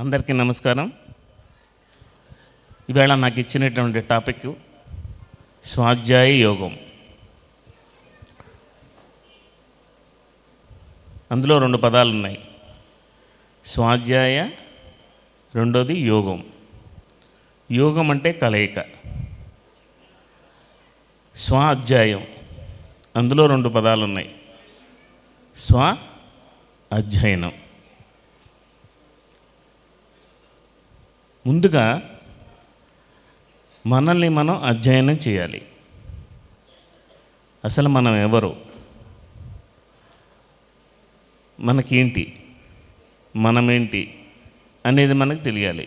అందరికీ నమస్కారం. ఈవేళ నాకు ఇచ్చినటువంటి టాపిక్ స్వాధ్యాయ యోగం. అందులో రెండు పదాలు ఉన్నాయి, స్వాధ్యాయ, రెండోది యోగం. యోగం అంటే కలయిక. స్వాధ్యాయం, అందులో రెండు పదాలు ఉన్నాయి, స్వ అధ్యయనం. ముందుగా మనల్ని మనం అధ్యయనం చేయాలి. అసలు మనం ఎవరు, మనకేంటి, మనమేంటి అనేది మనకు తెలియాలి.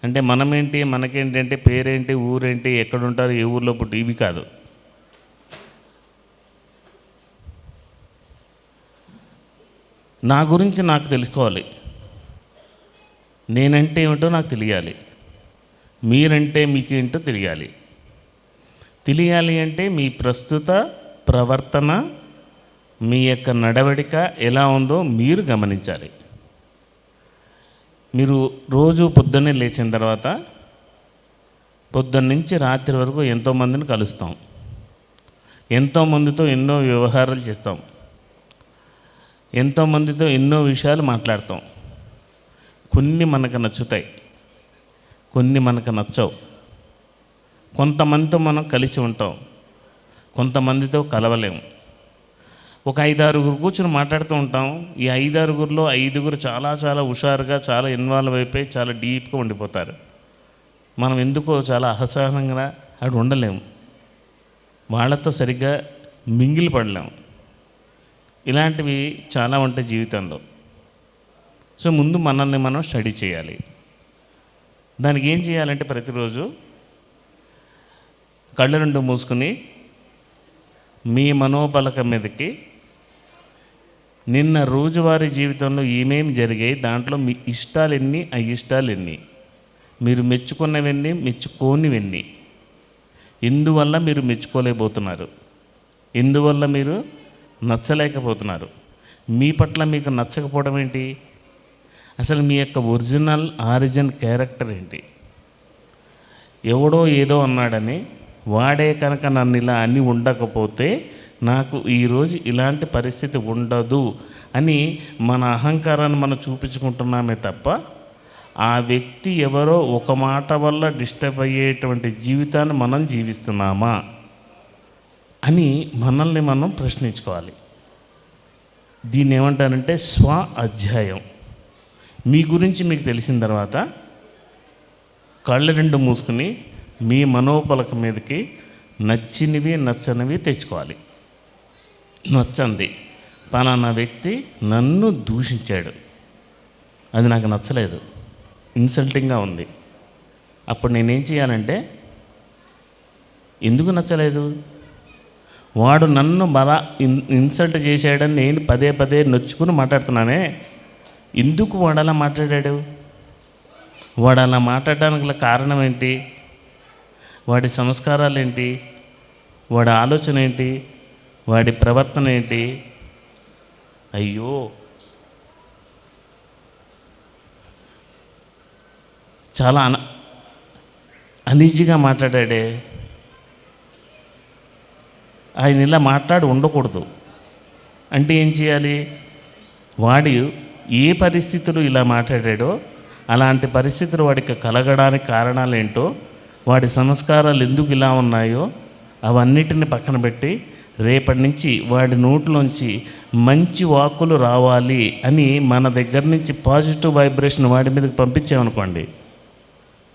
అంటే మనమేంటి, మనకేంటి అంటే పేరేంటి, ఊరేంటి, ఎక్కడుంటారు, ఏ ఊర్లో పుట్టి, ఇవి కాదు. నా గురించి నాకు తెలుసుకోవాలి. నేనంటే ఏమిటో నాకు తెలియాలి, మీరంటే మీకేంటో తెలియాలి. తెలియాలి అంటే మీ ప్రస్తుత ప్రవర్తన, మీ యొక్క నడవడిక ఎలా ఉందో మీరు గమనించాలి. మీరు రోజు పొద్దున్నే లేచిన తర్వాత పొద్దున్న నుంచి రాత్రి వరకు ఎంతోమందిని కలుస్తాం, ఎంతోమందితో ఎన్నో వ్యవహారాలు చేస్తాం, ఎంతోమందితో ఎన్నో విషయాలు మాట్లాడతాం. కొన్ని మనకు నచ్చుతాయి, కొన్ని మనకు నచ్చవు. కొంతమందితో మనం కలిసి ఉంటాం, కొంతమందితో కలవలేము. ఒక 5-6 కూర్చొని మాట్లాడుతూ ఉంటాం. ఈ 5-6లో 5 చాలా చాలా హుషారుగా, చాలా ఇన్వాల్వ్ అయిపోయి చాలా డీప్గా ఉండిపోతారు. మనం ఎందుకో చాలా అసహనంగా అక్కడ ఉండలేము, వాళ్ళతో సరిగ్గా మింగిలి పడలేము. ఇలాంటివి చాలా ఉంటాయి జీవితంలో. సో ముందు మనల్ని మనం స్టడీ చేయాలి. దానికి ఏం చేయాలంటే ప్రతిరోజు కళ్ళు రెండు మూసుకుని మీ మనోబలకం మీదకి నిన్న రోజువారీ జీవితంలో ఏమేమి జరిగాయి, దాంట్లో మీ ఇష్టాలు ఎన్ని, అయిష్టాలు ఎన్ని, మీరు మెచ్చుకున్నవన్నీ, మెచ్చుకోనివన్నీ, ఎందువల్ల మీరు మెచ్చుకోలేకపోతున్నారు, ఎందువల్ల మీరు నచ్చలేకపోతున్నారు, మీ పట్ల మీకు నచ్చకపోవడం ఏంటి, అసలు మీ యొక్క ఒరిజినల్ ఆరిజిన్ క్యారెక్టర్ ఏంటి. ఎవడో ఏదో అన్నాడని వాడే కనుక నన్ను ఇలా అని ఉండకపోతే నాకు ఈరోజు ఇలాంటి పరిస్థితి ఉండదు అని మన అహంకారాన్ని మనం చూపించుకుంటున్నామే తప్ప ఆ వ్యక్తి ఎవరో ఒక మాట వల్ల డిస్టర్బ్ అయ్యేటువంటి జీవితాన్ని మనం జీవిస్తున్నామా అని మనల్ని మనం ప్రశ్నించుకోవాలి. దీన్ని ఏమంటారంటే స్వ అధ్యాయం. మీ గురించి మీకు తెలిసిన తర్వాత కళ్ళు రెండు మూసుకుని మీ మనోబలక మీదకి నచ్చినవి నచ్చనివి తెచ్చుకోవాలి. నచ్చంది, పలానా వ్యక్తి నన్ను దూషించాడు, అది నాకు నచ్చలేదు, ఇన్సల్టింగ్గా ఉంది. అప్పుడు నేనేం చేయాలంటే, ఎందుకు నచ్చలేదు, వాడు నన్ను బాగా ఇన్సల్ట్ చేశాడని నేను పదే పదే నొచ్చుకుని మాట్లాడుతున్నానే, ఎందుకు వాడు అలా మాట్లాడాడు, వాడు అలా మాట్లాడడానికి గల కారణం ఏంటి, వాడి సంస్కారాలు ఏంటి, వాడి ఆలోచన ఏంటి, వాడి ప్రవర్తన ఏంటి. అయ్యో, చాలా అనీజీగా మాట్లాడాడే, ఆయన ఇలా మాట్లాడి ఉండకూడదు అంటే ఏం చేయాలి, వాడి ఏ పరిస్థితులు ఇలా మాట్లాడాడో అలాంటి పరిస్థితులు వాడికి కలగడానికి కారణాలు ఏంటో, వాడి సంస్కారాలు ఎందుకు ఇలా ఉన్నాయో అవన్నిటిని పక్కన పెట్టి రేపటి నుంచి వాడి నోట్లోంచి మంచి వాక్కులు రావాలి అని మన దగ్గర నుంచి పాజిటివ్ వైబ్రేషన్ వాడి మీదకి పంపించామనుకోండి,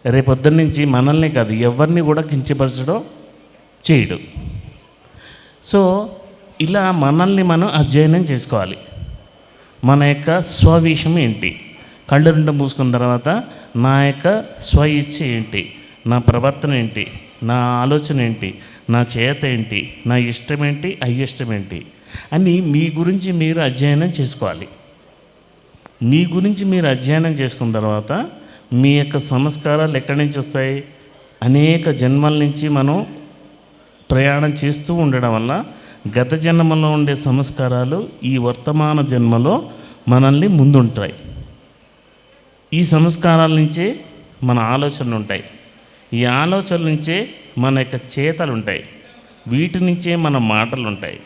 రేపొద్దున్న నుంచి మనల్ని కాదు ఎవరిని కూడా కించపరచడం చేయడు. సో ఇలా మనల్ని మనం అధ్యయనం చేసుకోవాలి. మన యొక్క స్వవిషయం ఏంటి, కళ్ళు రెండు మూసుకున్న తర్వాత నా యొక్క స్వ ఇచ్ఛ ఏంటి, నా ప్రవర్తన ఏంటి, నా ఆలోచన ఏంటి, నా చేత ఏంటి, నా ఇష్టం ఏంటి, అయిష్టం ఏంటి అని మీ గురించి మీరు అధ్యయనం చేసుకోవాలి. మీ గురించి మీరు అధ్యయనం చేసుకున్న తర్వాత మీ యొక్క సంస్కారాలు ఎక్కడి నుంచి వస్తాయి, అనేక జన్మల నుంచి మనం ప్రయాణం చేస్తూ ఉండడం వల్ల గత జన్మలో ఉండే సంస్కారాలు ఈ వర్తమాన జన్మలో మనల్ని ముందుంటాయి. ఈ సంస్కారాల నుంచే మన ఆలోచనలు ఉంటాయి. ఈ ఆలోచనల నుంచే మన యొక్క చేతలు ఉంటాయి. వీటి నుంచే మన మాటలు ఉంటాయి.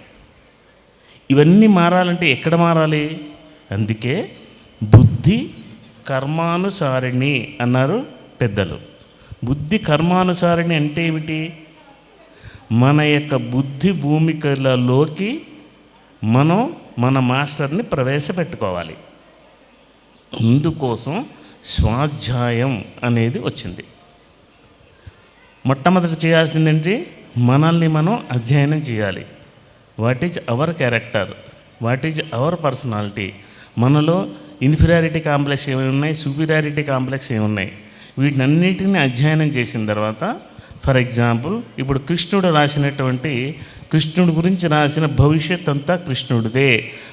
ఇవన్నీ మారాలంటే ఎక్కడ మారాలి? అందుకే బుద్ధి కర్మానుసారిణి అన్నారు పెద్దలు. బుద్ధి కర్మానుసారిణి అంటే ఏమిటి? మన యొక్క బుద్ధి భూమికలలోకి మనం మన మాస్టర్ని ప్రవేశపెట్టుకోవాలి. అందుకోసం స్వాధ్యాయం అనేది వచ్చింది. మొట్టమొదటి చేయాల్సిందేంటి? మనల్ని మనం అధ్యయనం చేయాలి. What is our character, what is our personality, మనలో ఇన్ఫీరియారిటీ కాంప్లెక్స్ ఏమి ఉన్నాయి, సుపీరియారిటీ కాంప్లెక్స్ ఏమి ఉన్నాయి, వీటినన్నిటిని అధ్యయనం చేసిన తర్వాత, ఫర్ ఎగ్జాంపుల్ ఇప్పుడు కృష్ణుడి గురించి రాసిన భవిష్యత్ అంతా కృష్ణుడిదే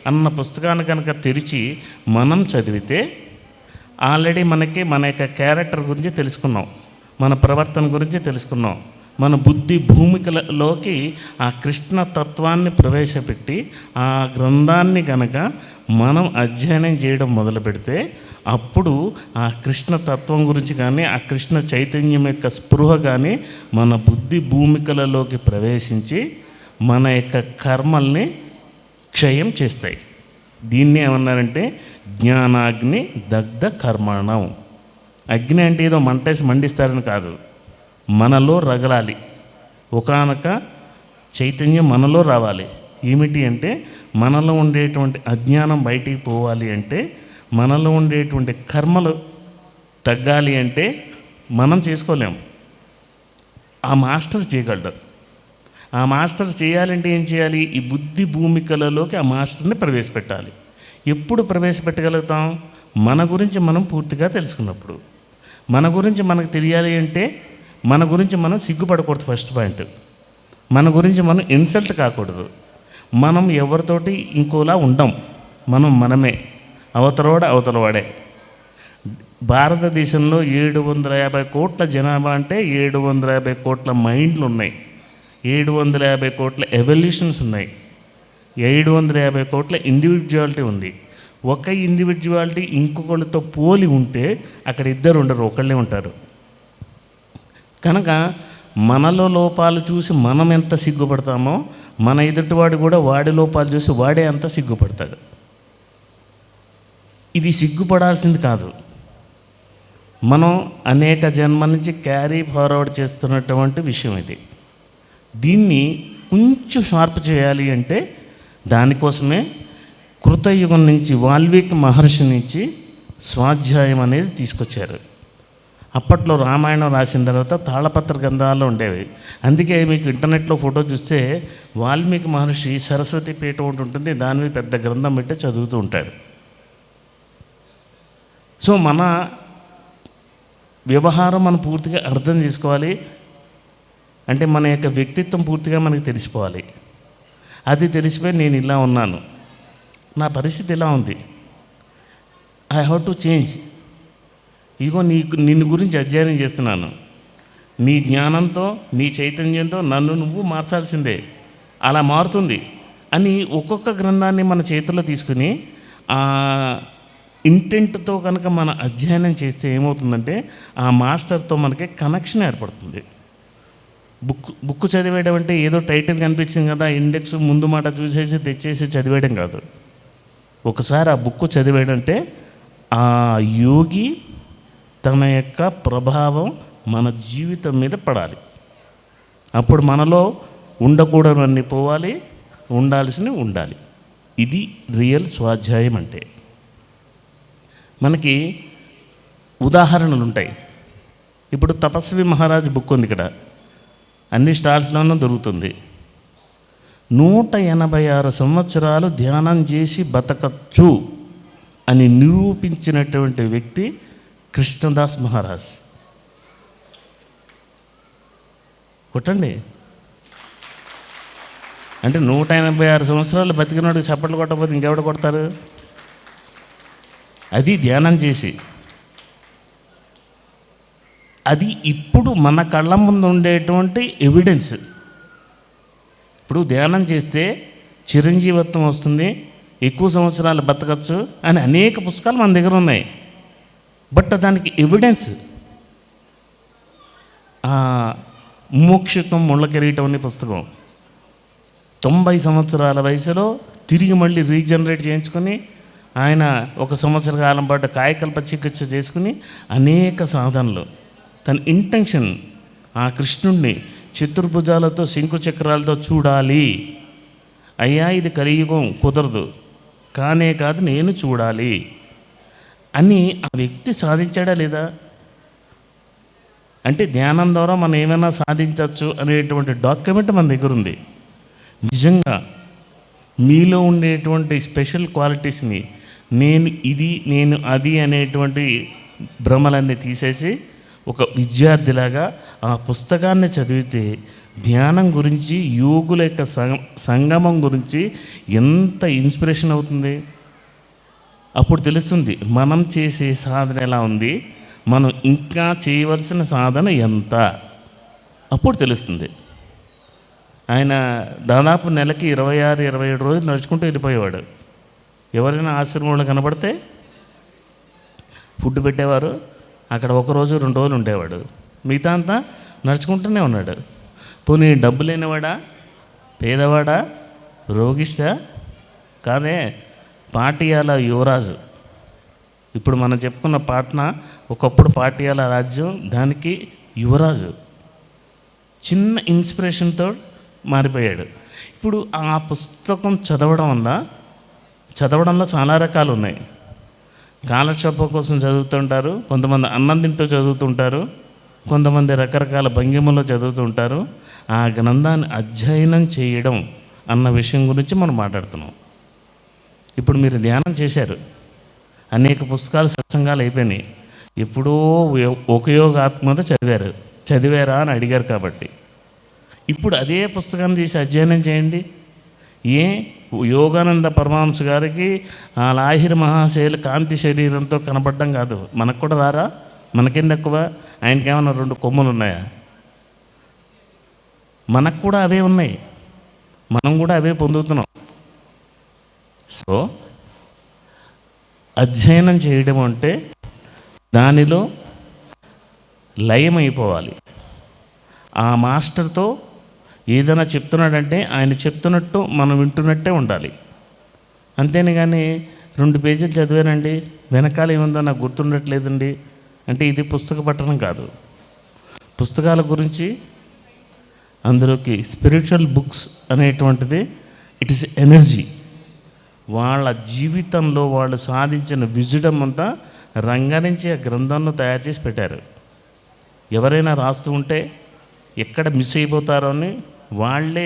అన్న పుస్తకాన్ని కనుక తెరిచి మనం చదివితే ఆల్రెడీ మనకి మన యొక్క క్యారెక్టర్ గురించి తెలుసుకున్నాం, మన ప్రవర్తన గురించి తెలుసుకున్నాం. మన బుద్ధి భూమికలలోకి ఆ కృష్ణ తత్వాన్ని ప్రవేశపెట్టి ఆ గ్రంథాన్ని కనుక మనం అధ్యయనం చేయడం మొదలు పెడితే అప్పుడు ఆ కృష్ణ తత్వం గురించి కానీ ఆ కృష్ణ చైతన్యం యొక్క స్పృహ కానీ మన బుద్ధి భూమికలలోకి ప్రవేశించి మన యొక్క కర్మల్ని క్షయం చేస్తాయి. దీన్ని ఏమన్నారంటే జ్ఞానాగ్ని దగ్ధ కర్మణం. అగ్ని అంటే ఏదో మంటేసి మండిస్తారని కాదు, మనలో రగలాలి. ఒకానొక చైతన్యం మనలో రావాలి. ఏమిటి అంటే మనలో ఉండేటువంటి అజ్ఞానం బయటికి పోవాలి అంటే, మనలో ఉండేటువంటి కర్మలు తగ్గాలి అంటే మనం చేసుకోలేం, ఆ మాస్టర్ చేయగలడు. ఆ మాస్టర్ చేయాలంటే ఏం చేయాలి? ఈ బుద్ధి భూమికలలోకి ఆ మాస్టర్ని ప్రవేశపెట్టాలి. ఎప్పుడు ప్రవేశపెట్టగలుగుతాం? మన గురించి మనం పూర్తిగా తెలుసుకున్నప్పుడు. మన గురించి మనకు తెలియాలి అంటే మన గురించి మనం సిగ్గుపడకూడదు. ఫస్ట్ పాయింట్, మన గురించి మనం ఇన్సల్ట్ కాకూడదు. మనం ఎవరితోటి ఇంకోలా ఉండం, మనం మనమే, అవతలవాడే. భారతదేశంలో 750 కోట్ల జనాభా అంటే 750 కోట్ల మైండ్లు ఉన్నాయి, 750 కోట్ల ఎవల్యూషన్స్ ఉన్నాయి, 750 కోట్ల ఇండివిజువాలిటీ ఉంది. ఒక ఇండివిజువాలిటీ ఇంకొకళ్ళతో పోలి ఉంటే అక్కడ ఇద్దరు ఉండరు, ఒకళ్ళే ఉంటారు. కనుక మనలో లోపాలు చూసి మనం ఎంత సిగ్గుపడతామో మన ఎదుటివాడు కూడా వాడి లోపాలు చూసి వాడే అంత సిగ్గుపడతాడు. ఇది సిగ్గుపడాల్సింది కాదు, మనం అనేక జన్మల నుంచి క్యారీ ఫార్వర్డ్ చేస్తున్నటువంటి విషయం ఇది. దీన్ని కొంచెం షార్ప్ చేయాలి అంటే దానికోసమే కృతయుగం నుంచి వాల్మీకి మహర్షి నుంచి స్వాధ్యాయం అనేది తీసుకొచ్చారు. అప్పట్లో రామాయణం రాసిన తర్వాత తాళపత్ర గ్రంథాల్లో ఉండేవి. అందుకే మీకు ఇంటర్నెట్లో ఫోటో చూస్తే వాల్మీకి మహర్షి సరస్వతి పీఠ ఒకటి ఉంటుంది, దాని మీద పెద్ద గ్రంథం పెట్టి చదువుతూ ఉంటాడు. సో మన వ్యవహారం మనం పూర్తిగా అర్థం చేసుకోవాలి అంటే మన యొక్క వ్యక్తిత్వం పూర్తిగా మనకి తెలిసిపోవాలి. అది తెలిసిపోయి నేను ఇలా ఉన్నాను, నా పరిస్థితి ఇలా ఉంది, ఐ హ్యావ్ టు చేంజ్. ఇగో నిన్ను గురించి అధ్యయనం చేస్తున్నాను, నీ జ్ఞానంతో నీ చైతన్యంతో నన్ను నువ్వు మార్చాల్సిందే, అలా మారుతుంది అని ఒక్కొక్క గ్రంథాన్ని మన చేతుల్లో తీసుకుని ఆ ఇంటెంట్తో కనుక మన అధ్యయనం చేస్తే ఏమవుతుందంటే ఆ మాస్టర్తో మనకి కనెక్షన్ ఏర్పడుతుంది. బుక్ చదివేయడం అంటే ఏదో టైటిల్ కనిపించింది కదా ఇండెక్స్ ముందు మాట చూసేసి తెచ్చేసి చదివేయడం కాదు. ఒకసారి ఆ బుక్ చదివేయడంటే ఆ యోగి తన యొక్క ప్రభావం మన జీవితం మీద పడాలి. అప్పుడు మనలో ఉండకూడదన్నీ పోవాలి, ఉండాల్సినవి ఉండాలి. ఇది రియల్ స్వాధ్యాయం అంటే. మనకి ఉదాహరణలు ఉంటాయి. ఇప్పుడు తపస్వి మహారాజ్ బుక్ ఉంది, ఇక్కడ అన్ని స్టాల్స్లోనూ దొరుకుతుంది. 186 సంవత్సరాలు ధ్యానం చేసి బతకచ్చు అని నిరూపించినటువంటి వ్యక్తి కృష్ణదాస్ మహారాజ్. కొట్టండి. అంటే 186 సంవత్సరాలు బతికినాడు చప్పట్లు కొట్టకపోతే ఇంకెవడ కొడతారు? అది ధ్యానం చేసి. అది ఇప్పుడు మన కళ్ళ ముందు ఉండేటువంటి ఎవిడెన్స్. ఇప్పుడు ధ్యానం చేస్తే చిరంజీవత్వం వస్తుంది, ఎక్కువ సంవత్సరాలు బతకచ్చు అని అనేక పుస్తకాలు మన దగ్గర ఉన్నాయి. బట్ దానికి ఎవిడెన్స్ ముముక్షుత్వం ముళ్ళ కిరీటం అనే పుస్తకం 90 సంవత్సరాల వయసులో తిరిగి మళ్ళీ రీజనరేట్ చేయించుకొని ఆయన 1 సంవత్సర కాలం పాటు కాయకల్ప చికిత్స చేసుకుని అనేక సాధనలు తన ఇంటెన్షన్ ఆ కృష్ణుణ్ణి చతుర్భుజాలతో శంకు చక్రాలతో చూడాలి. అయ్యా ఇది కలియుగం కుదరదు, కానే కాదు నేను చూడాలి అని ఆ వ్యక్తి సాధించాడా లేదా? అంటే ధ్యానం ద్వారా మనం ఏమైనా సాధించవచ్చు అనేటువంటి డాక్యుమెంట్ మన దగ్గర ఉంది. నిజంగా మీలో ఉండేటువంటి స్పెషల్ క్వాలిటీస్ని నేను ఇది నేను అది అనేటువంటి భ్రమలన్నీ తీసేసి ఒక విద్యార్థిలాగా ఆ పుస్తకాన్ని చదివితే ధ్యానం గురించి, యోగుల యొక్క సంగమం గురించి ఎంత ఇన్స్పిరేషన్ అవుతుంది. అప్పుడు తెలుస్తుంది మనం చేసే సాధన ఎలా ఉంది, మనం ఇంకా చేయవలసిన సాధన ఎంత, అప్పుడు తెలుస్తుంది. ఆయన దాదాపు నెలకి 26-27 రోజులు నడుచుకుంటూ వెళ్ళిపోయేవాడు. ఎవరైనా ఆశ్రమంలో కనబడితే ఫుడ్ పెట్టేవారు, అక్కడ 1 రోజు 2 రోజులు ఉండేవాడు, మిగతా అంతా నడుచుకుంటూనే ఉన్నాడు. పోనీ డబ్బు లేనివాడా, పేదవాడా, రోగిష్ట కాదే, పాటియాల యువరాజు. ఇప్పుడు మనం చెప్పుకున్న పాట్నా ఒకప్పుడు పాటియాల రాజ్యం, దానికి యువరాజు. చిన్న ఇన్స్పిరేషన్తో మారిపోయాడు. ఇప్పుడు ఆ పుస్తకం చదవడంలో చాలా రకాలు ఉన్నాయి. కాలక్షేపం కోసం చదువుతుంటారు, కొంతమంది అన్నం తింటూ చదువుతుంటారు, కొంతమంది రకరకాల భంగిమలో చదువుతుంటారు. ఆ గ్రంథాన్ని అధ్యయనం చేయడం అన్న విషయం గురించి మనం మాట్లాడుతున్నాం. ఇప్పుడు మీరు ధ్యానం చేశారు, అనేక పుస్తకాలు సత్సంగాలు అయిపోయినాయి, ఎప్పుడో ఉపయోగాత్మక చదివారా అని అడిగారు కాబట్టి ఇప్పుడు అదే పుస్తకాన్ని తీసి అధ్యయనం చేయండి. యోగానంద పరమహంస గారికి ఆ లాహిరి మహాశైల కాంతి శరీరంతో కనబడడం కాదు, మనకు కూడా రారా, మనకేం తక్కువ, ఆయనకేమన్నా 2 కొమ్ములు ఉన్నాయా? మనకు కూడా అవే ఉన్నాయి, మనం కూడా అవే పొందుతున్నాం. సో అధ్యయనం చేయడం అంటే దానిలో లయమైపోవాలి. ఆ మాస్టర్తో ఏదైనా చెప్తున్నాడంటే ఆయన చెప్తున్నట్టు మనం వింటున్నట్టే ఉండాలి. అంతేని కానీ 2 పేజీలు చదివానండి, వెనకాల ఏముందో నాకు గుర్తుండట్లేదండి అంటే ఇది పుస్తక పఠనం కాదు. పుస్తకాల గురించి అందులోకి స్పిరిచువల్ బుక్స్ అనేటువంటిది ఇట్ ఈస్ ఎనర్జీ. వాళ్ళ జీవితంలో వాళ్ళు సాధించిన విజడం అంతా రంగరించి ఆ గ్రంథంలో తయారు చేసి పెట్టారు. ఎవరైనా రాస్తూ ఉంటే ఎక్కడ మిస్ అయిపోతారో అని వాళ్ళే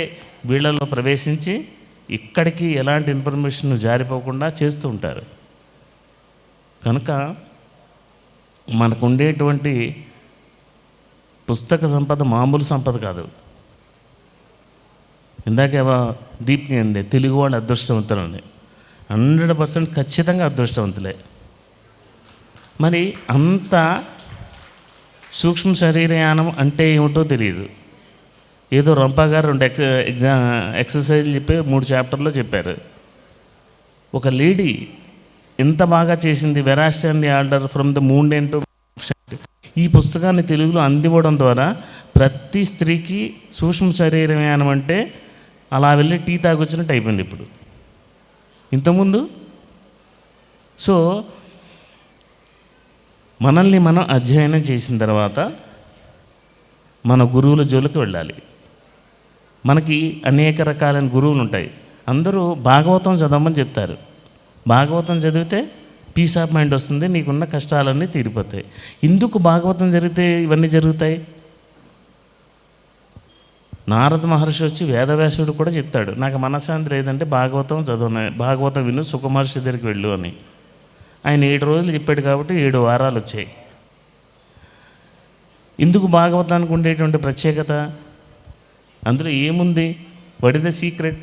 వీళ్ళలో ప్రవేశించి ఇక్కడికి ఎలాంటి ఇన్ఫర్మేషన్ జారిపోకుండా చేస్తూ ఉంటారు. కనుక మనకు ఉండేటువంటి పుస్తక సంపద మామూలు సంపద కాదు. ఇందాక దీప్తి అంది తెలుగు వాళ్ళు అదృష్టవంతులని. 100% ఖచ్చితంగా అదృష్టవంతులే. మరి అంత సూక్ష్మ శరీరయానం అంటే ఏమిటో తెలియదు. ఏదో రంపా గారు 2 ఎక్సర్సైజ్లు చెప్పి 3 చాప్టర్లో చెప్పారు. ఒక లేడీ ఎంత బాగా చేసింది, వెరాస్ట్ and order from the moon to ఈ పుస్తకాన్ని తెలుగులో అందివ్వడం ద్వారా ప్రతి స్త్రీకి సూక్ష్మ శరీరయానం అంటే అలా వెళ్ళి టీ తాగొచ్చినట్టు అయిపోయింది ఇప్పుడు, ఇంతకుముందు. సో మనల్ని మనం అధ్యయనం చేసిన తర్వాత మన గురువుల జోలికి వెళ్ళాలి. మనకి అనేక రకాలైన గురువులు ఉంటాయి. అందరూ భాగవతం చదవమని చెప్తారు. భాగవతం చదివితే పీస్ ఆఫ్ మైండ్ వస్తుంది, నీకున్న కష్టాలన్నీ తీరిపోతాయి. ఎందుకు భాగవతం జరిగితే ఇవన్నీ జరుగుతాయి? నారద మహర్షి వచ్చి వేదవ్యాసుడు కూడా చెప్తాడు, నాకు మనశ్శాంతి లేదంటే భాగవతం చదవను, భాగవతం విను, సుఖమహర్షి దగ్గరికి వెళ్ళు అని. ఆయన 7 రోజులు చెప్పాడు కాబట్టి 7 వారాలు వచ్చాయి. ఎందుకు భాగవతానికి ఉండేటువంటి ప్రత్యేకత? అందులో ఏముంది? What is the secret?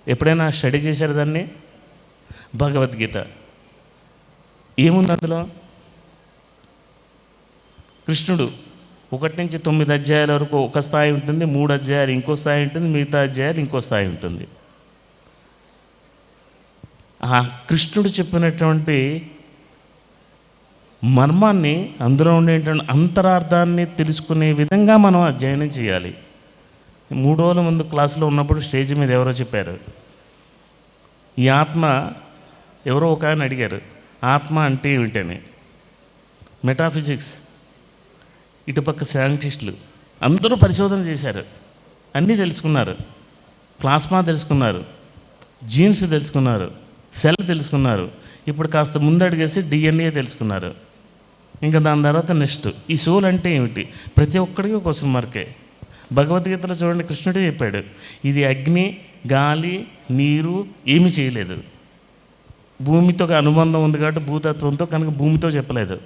ఎప్పుడైనా స్టడీ చేశారు దాన్ని? భగవద్గీత ఏముంది అందులో? కృష్ణుడు 1 నుంచి 9 అధ్యాయాల వరకు ఒక స్థాయి ఉంటుంది, 3 అధ్యాయాలు ఇంకో స్థాయి ఉంటుంది, మిగతా అధ్యాయాలు ఇంకో స్థాయి ఉంటుంది. ఆ కృష్ణుడు చెప్పినటువంటి మర్మాన్ని, అందులో ఉండేటువంటి అంతరార్థాన్ని తెలుసుకునే విధంగా మనం అధ్యయనం చేయాలి. 3 రోజుల ముందు క్లాసులో ఉన్నప్పుడు స్టేజ్ మీద ఎవరో చెప్పారు, ఈ ఆత్మ, ఎవరో ఒక ఆయన అడిగారు ఆత్మ అంటే ఏమిటని. మెటాఫిజిక్స్, ఇటుపక్క సైంటిస్టులు అందరూ పరిశోధన చేశారు, అన్నీ తెలుసుకున్నారు. ప్లాస్మా తెలుసుకున్నారు, జీన్స్ తెలుసుకున్నారు, సెల్ తెలుసుకున్నారు. ఇప్పుడు కాస్త ముందడిగేసి డిఎన్ఏ తెలుసుకున్నారు. ఇంకా దాని తర్వాత నెక్స్ట్ ఈ సోల్ అంటే ఏమిటి, ప్రతి ఒక్కడికి ఒక క్వశ్చన్ మార్కే. భగవద్గీతలో చూడండి, కృష్ణుడే చెప్పాడు, ఇది అగ్ని, గాలి, నీరు ఏమీ చేయలేదు. భూమితో అనుబంధం ఉంది కాబట్టి భూతత్వంతో, కనుక భూమితో చెప్పలేదు.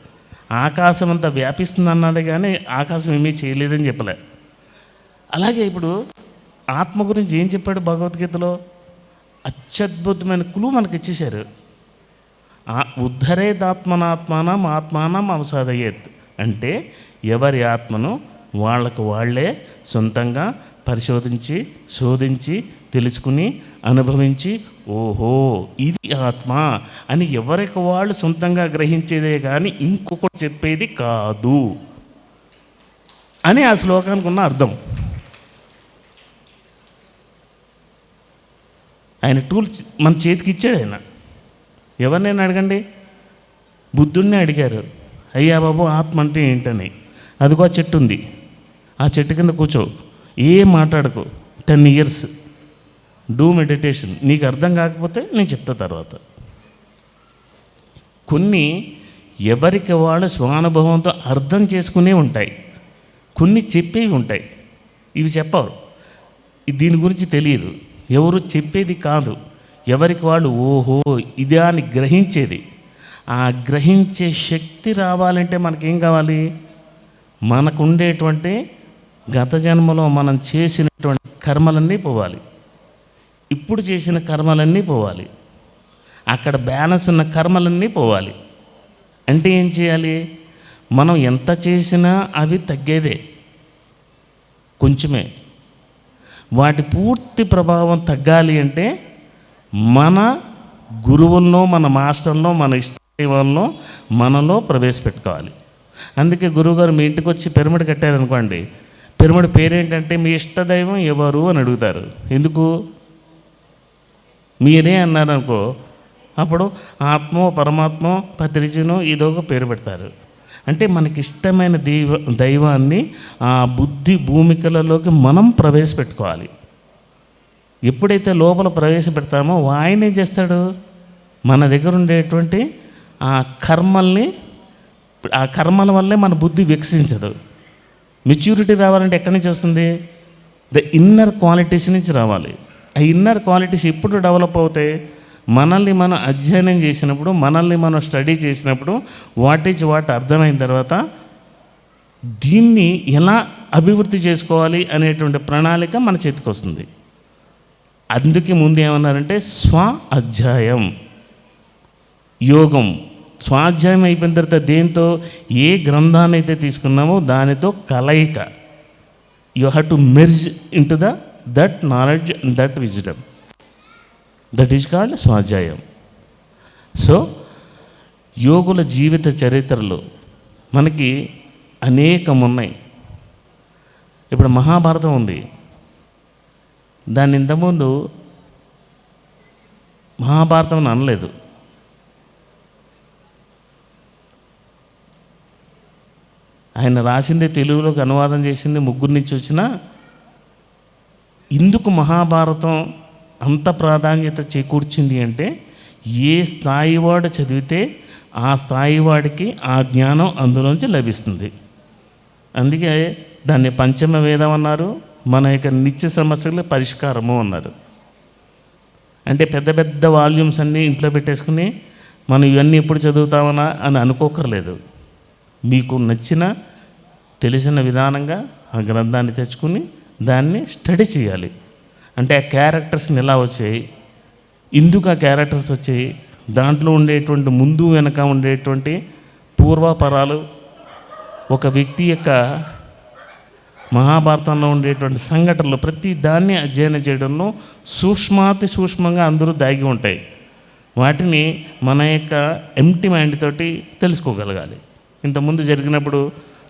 ఆకాశం అంతా వ్యాపిస్తుంది అన్నాడే కానీ ఆకాశం ఏమీ చేయలేదని చెప్పలే. అలాగే ఇప్పుడు ఆత్మ గురించి ఏం చెప్పాడు భగవద్గీతలో? అత్యద్భుతమైన క్లూ మనకి ఇచ్చేశారు. ఉద్ధరేదాత్మనాత్మానం ఆత్మానం అవసాదయేత్ అంటే ఎవరి ఆత్మను వాళ్ళే సొంతంగా పరిశోధించి, శోధించి, తెలుసుకుని, అనుభవించి, ఓహో ఇది ఆత్మ అని ఎవరికి వాళ్ళు సొంతంగా గ్రహించేదే కానీ ఇంకొకటి చెప్పేది కాదు అని ఆ శ్లోకానికి ఉన్న అర్థం. ఆయన టూల్ మన చేతికి ఇచ్చాడు. ఆయన ఎవరినైనా అడగండి, బుద్ధుడిని అడిగారు, అయ్యా బాబు ఆత్మ అంటే ఏంటని. అదిగో చెట్టు ఉంది, ఆ చెట్టు కింద కూర్చో, ఏం మాట్లాడుకో, 10 years డూ మెడిటేషన్, నీకు అర్థం కాకపోతే నేను చెప్తా తర్వాత. కొన్ని ఎవరికి వాళ్ళు స్వానుభవంతో అర్థం చేసుకునే ఉంటాయి, కొన్ని చెప్పేవి ఉంటాయి. ఇవి చెప్పవు, దీని గురించి తెలియదు, ఎవరు చెప్పేది కాదు, ఎవరికి వాళ్ళు ఓహో ఇదే అని గ్రహించేది. ఆ గ్రహించే శక్తి రావాలంటే మనకేం కావాలి? మనకు ఉండేటువంటి గత జన్మలో మనం చేసినటువంటి కర్మలన్నీ పోవాలి, ఇప్పుడు చేసిన కర్మలన్నీ పోవాలి, అక్కడ బ్యాలెన్స్ ఉన్న కర్మలన్నీ పోవాలి. అంటే ఏం చేయాలి? మనం ఎంత చేసినా అవి తగ్గేదే, కొంచెమే. వాటి పూర్తి ప్రభావం తగ్గాలి అంటే మన గురువుల్లో, మన మాస్టర్లో, మన ఇష్టదైవాల్లో మనలో ప్రవేశపెట్టుకోవాలి. అందుకే గురువుగారు మీ ఇంటికి వచ్చి పిరమిడ్ కట్టారనుకోండి, పిరమిడ్ పేరేంటంటే మీ ఇష్టదైవం ఎవరు అని అడుగుతారు. ఎందుకు? మీరే అన్నారనుకో, అప్పుడు ఆత్మో, పరమాత్మో, పత్రిజనో ఏదో ఒక పేరు పెడతారు. అంటే మనకిష్టమైన దైవాన్ని ఆ బుద్ధి భూమికలలోకి మనం ప్రవేశపెట్టుకోవాలి. ఎప్పుడైతే లోపల ప్రవేశపెడతామో ఆయన ఏం చేస్తాడు? మన దగ్గర ఉండేటువంటి ఆ కర్మల్ని, ఆ కర్మల వల్లే మన బుద్ధి వికసించదు. మెచ్యూరిటీ రావాలంటే ఎక్కడి నుంచి వస్తుంది? ద ఇన్నర్ క్వాలిటీస్ నుంచి రావాలి. ఆ ఇన్నర్ క్వాలిటీస్ ఎప్పుడు డెవలప్ అవుతాయి? మనల్ని మనం అధ్యయనం చేసినప్పుడు, మనల్ని మనం స్టడీ చేసినప్పుడు, వాట్ అర్థమైన తర్వాత దీన్ని ఎలా అభివృద్ధి చేసుకోవాలి అనేటువంటి ప్రణాళిక మన చేతికి వస్తుంది. అందుకే ముందు ఏమన్నారంటే స్వ అధ్యాయం, యోగం. స్వాధ్యాయం అయిపోయిన తర్వాత దేంతో? ఏ గ్రంథాన్ని అయితే తీసుకున్నామో దానితో కలయిక. You have to merge into that knowledge and that wisdom. That is called స్వాధ్యాయం. సో యోగుల జీవిత చరిత్రలో మనకి అనేకం ఉన్నాయి. ఇప్పుడు మహాభారతం ఉంది, దాన్ని ఇంతకుముందు మహాభారతం అని అనలేదు. ఆయన రాసింది తెలుగులోకి అనువాదం చేసింది 3 నుంచి వచ్చిన. ఇందుకు మహాభారతం అంత ప్రాధాన్యత చేకూర్చింది అంటే ఏ స్థాయి వాడు చదివితే ఆ స్థాయి వాడికి ఆ జ్ఞానం అందులోంచి లభిస్తుంది. అందుకే దాన్ని పంచమ వేదం అన్నారు, మన యొక్క నిత్య సమస్యల పరిష్కారము అన్నారు. అంటే పెద్ద పెద్ద వాల్యూమ్స్ అన్నీ ఇంట్లో పెట్టేసుకుని మనం ఇవన్నీ ఎప్పుడు చదువుతామనా అని అనుకోకర్లేదు. మీకు నచ్చిన తెలిసిన విధానంగా ఆ గ్రంథాన్ని తెచ్చుకుని దాన్ని స్టడీ చేయాలి. అంటే ఆ క్యారెక్టర్స్ని ఎలా వచ్చాయి, ఎందుకు ఆ క్యారెక్టర్స్ వచ్చాయి, దాంట్లో ఉండేటువంటి ముందు వెనక ఉండేటువంటి పూర్వాపరాలు, ఒక వ్యక్తి యొక్క మహాభారతంలో ఉండేటువంటి సంఘటనలు, ప్రతి దాన్ని అధ్యయనం చేయడంలో సూక్ష్మాతి సూక్ష్మంగా అందరూ దాగి ఉంటాయి. వాటిని మన యొక్క ఎంప్టీ మైండ్ తోటి తెలుసుకోగలగాలి. ఇంతకుముందు జరిగినప్పుడు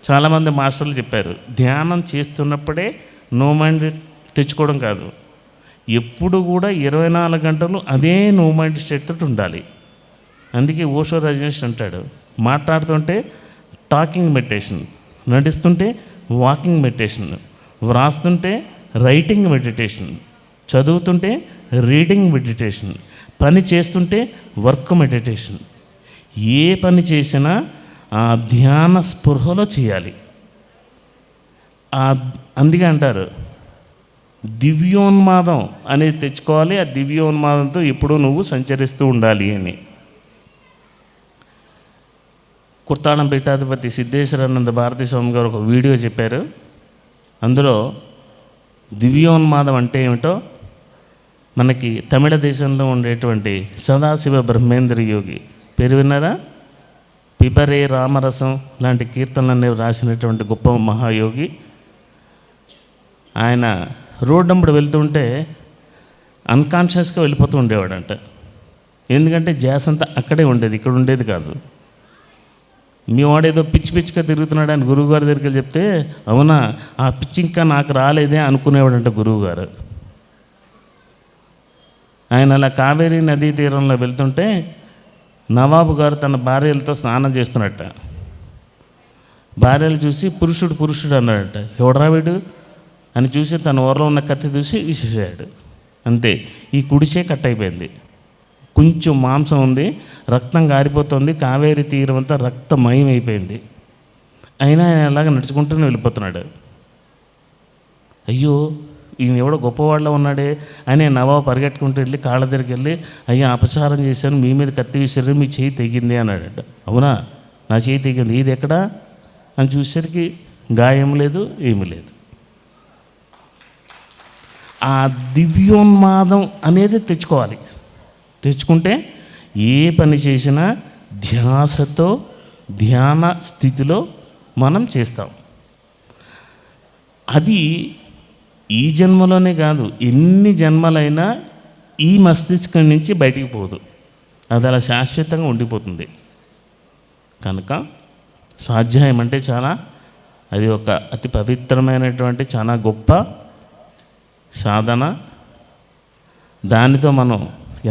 చాలామంది మాస్టర్లు చెప్పారు, ధ్యానం చేస్తున్నప్పుడే నో మైండ్ తెచ్చుకోవడం కాదు, ఎప్పుడు కూడా 24 గంటలు అదే నో మైండ్ స్టేట్ తోటి ఉండాలి. అందుకే ఓషో రజనీష్ అంటాడు, మాట్లాడుతుంటే టాకింగ్ మెడిటేషన్, నడుస్తుంటే వాకింగ్ మెడిటేషన్, వ్రాస్తుంటే రైటింగ్ మెడిటేషన్, చదువుతుంటే రీడింగ్ మెడిటేషన్, పని చేస్తుంటే వర్క్ మెడిటేషన్. ఏ పని చేసినా ఆ ధ్యాన స్పృహలో చేయాలి. అందుకే అంటారు దివ్యోన్మాదం అనేది తెచ్చుకోవాలి. ఆ దివ్యోన్మాదంతో ఎప్పుడూ నువ్వు సంచరిస్తూ ఉండాలి అని. కుర్తాళం పీఠాధిపతి సిద్ధేశ్వరానంద భారతీ స్వామి గారు ఒక వీడియో చెప్పారు. అందులో దివ్యోన్మాదం అంటే ఏమిటో మనకి తమిళ దేశంలో ఉండేటువంటి సదాశివ బ్రహ్మేంద్ర యోగి పేరు విన్నారా? పిపరే రామరసం లాంటి కీర్తనలన్నీ రాసినటువంటి గొప్ప మహాయోగి. ఆయన రోడ్ నెంబర్ వెళ్తుంటే అన్కాన్షియస్గా వెళ్ళిపోతూ ఉండేవాడంట. ఎందుకంటే జాస్ అంతా అక్కడే ఉండేది, ఇక్కడ ఉండేది కాదు. మీ వాడేదో పిచ్చి పిచ్చిగా తిరుగుతున్నాడు అని గురువుగారి దగ్గరికి వెళ్ళి చెప్తే, అవునా ఆ పిచ్చి ఇంకా నాకు రాలేదే అనుకునేవాడంట గురువుగారు. ఆయన అలా కావేరీ నదీ తీరంలో వెళ్తుంటే నవాబు గారు తన భార్యలతో స్నానం చేస్తున్నట్ట. భార్యలు చూసి పురుషుడు అన్నాడట. ఎవడరా వీడు అని చూసి తన ఊరలో ఉన్న కత్తి చూసి విసిసాడు. అంతే, ఈ కుడిచే కట్ అయిపోయింది. కొంచెం మాంసం ఉంది, రక్తం గారిపోతుంది, కావేరీ తీరం అంతా రక్తమయం అయిపోయింది. అయినా ఆయన అలాగ నడుచుకుంటూనే వెళ్ళిపోతున్నాడు. అయ్యో ఈయన ఎవడో గొప్పవాళ్ళలో ఉన్నాడే అని నవాబు పరిగెట్టుకుంటూ వెళ్ళి కాళ్ళ దగ్గరికి వెళ్ళి, అయ్యా అపచారం చేశాను, మీ మీద కత్తి విసిరారు, మీ చేయి తెగింది అన్నాడట. అవునా నా చేయి తెగింది, ఇది ఎక్కడా అని చూసేసరికి గాయం లేదు, ఏమీ లేదు. ఆ దివ్యోన్మాదం అనేది తెచ్చుకోవాలి. తెచ్చుకుంటే ఏ పని చేసినా ధ్యాసతో ధ్యాన స్థితిలో మనం చేస్తాం. అది ఈ జన్మలోనే కాదు, ఎన్ని జన్మలైనా ఈ మస్తిష్కం నుంచి బయటికి పోదు, అది అలా శాశ్వతంగా ఉండిపోతుంది. కనుక స్వాధ్యాయం అంటే అది ఒక అతి పవిత్రమైనటువంటి చాలా గొప్ప సాధన. దానితో మనం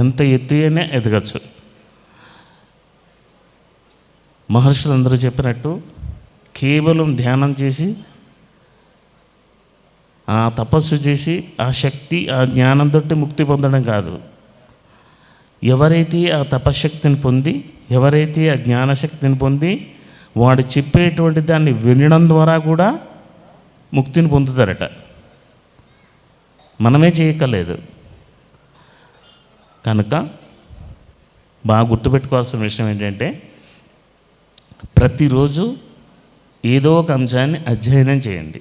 ఎంత ఎత్తుగానే ఎదగచ్చు. మహర్షులందరూ చెప్పినట్టు కేవలం ధ్యానం చేసి ఆ తపస్సు చేసి ఆ శక్తి ఆ జ్ఞానంతో ముక్తి పొందడం కాదు. ఎవరైతే ఆ తపశక్తిని పొంది, ఎవరైతే ఆ జ్ఞానశక్తిని పొంది వాడు చెప్పేటువంటి దాన్ని వినడం ద్వారా కూడా ముక్తిని పొందుతారట. మనమే చేయక్కర్లేదు. కనుక బాగా గుర్తుపెట్టుకోవాల్సిన విషయం ఏంటంటే, ప్రతిరోజు ఏదో ఒక అంశాన్ని అధ్యయనం చేయండి.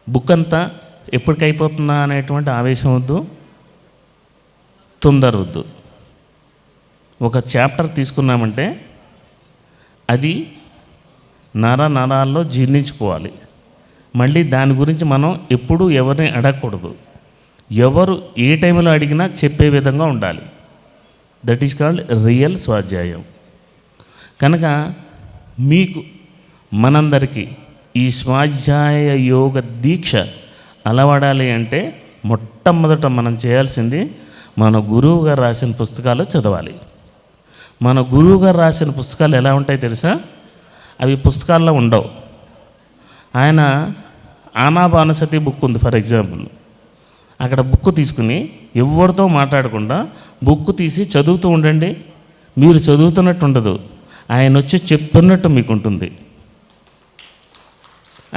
బుక్ అంతా ఎప్పటికైపోతుందా అనేటువంటి ఆవేశం వద్దు, తొందర వద్దు. ఒక చాప్టర్ తీసుకున్నామంటే అది నరాల్లో జీర్ణించుకోవాలి. మళ్ళీ దాని గురించి మనం ఎప్పుడూ ఎవరిని అడగకూడదు. ఎవరు ఏ టైంలో అడిగినా చెప్పే విధంగా ఉండాలి. దట్ ఈస్ కాల్డ్ రియల్ స్వాధ్యాయం. కనుక మీకు మనందరికీ ఈ స్వాధ్యాయ యోగ దీక్ష అలవడాలి అంటే మొట్టమొదట మనం చేయాల్సింది మన గురువు గారు రాసిన పుస్తకాలు చదవాలి. మన గురువు గారు రాసిన పుస్తకాలు ఎలా ఉంటాయి తెలుసా? అవి పుస్తకాల్లో ఉండవు. ఆయన ఆనాపానసతి బుక్ ఉంది ఫర్ ఎగ్జాంపుల్. అక్కడ బుక్ తీసుకుని ఎవరితో మాట్లాడకుండా బుక్ తీసి చదువుతూ ఉండండి. మీరు చదువుతున్నట్టు ఉండదు, ఆయన వచ్చి చెప్తున్నట్టు మీకు ఉంటుంది.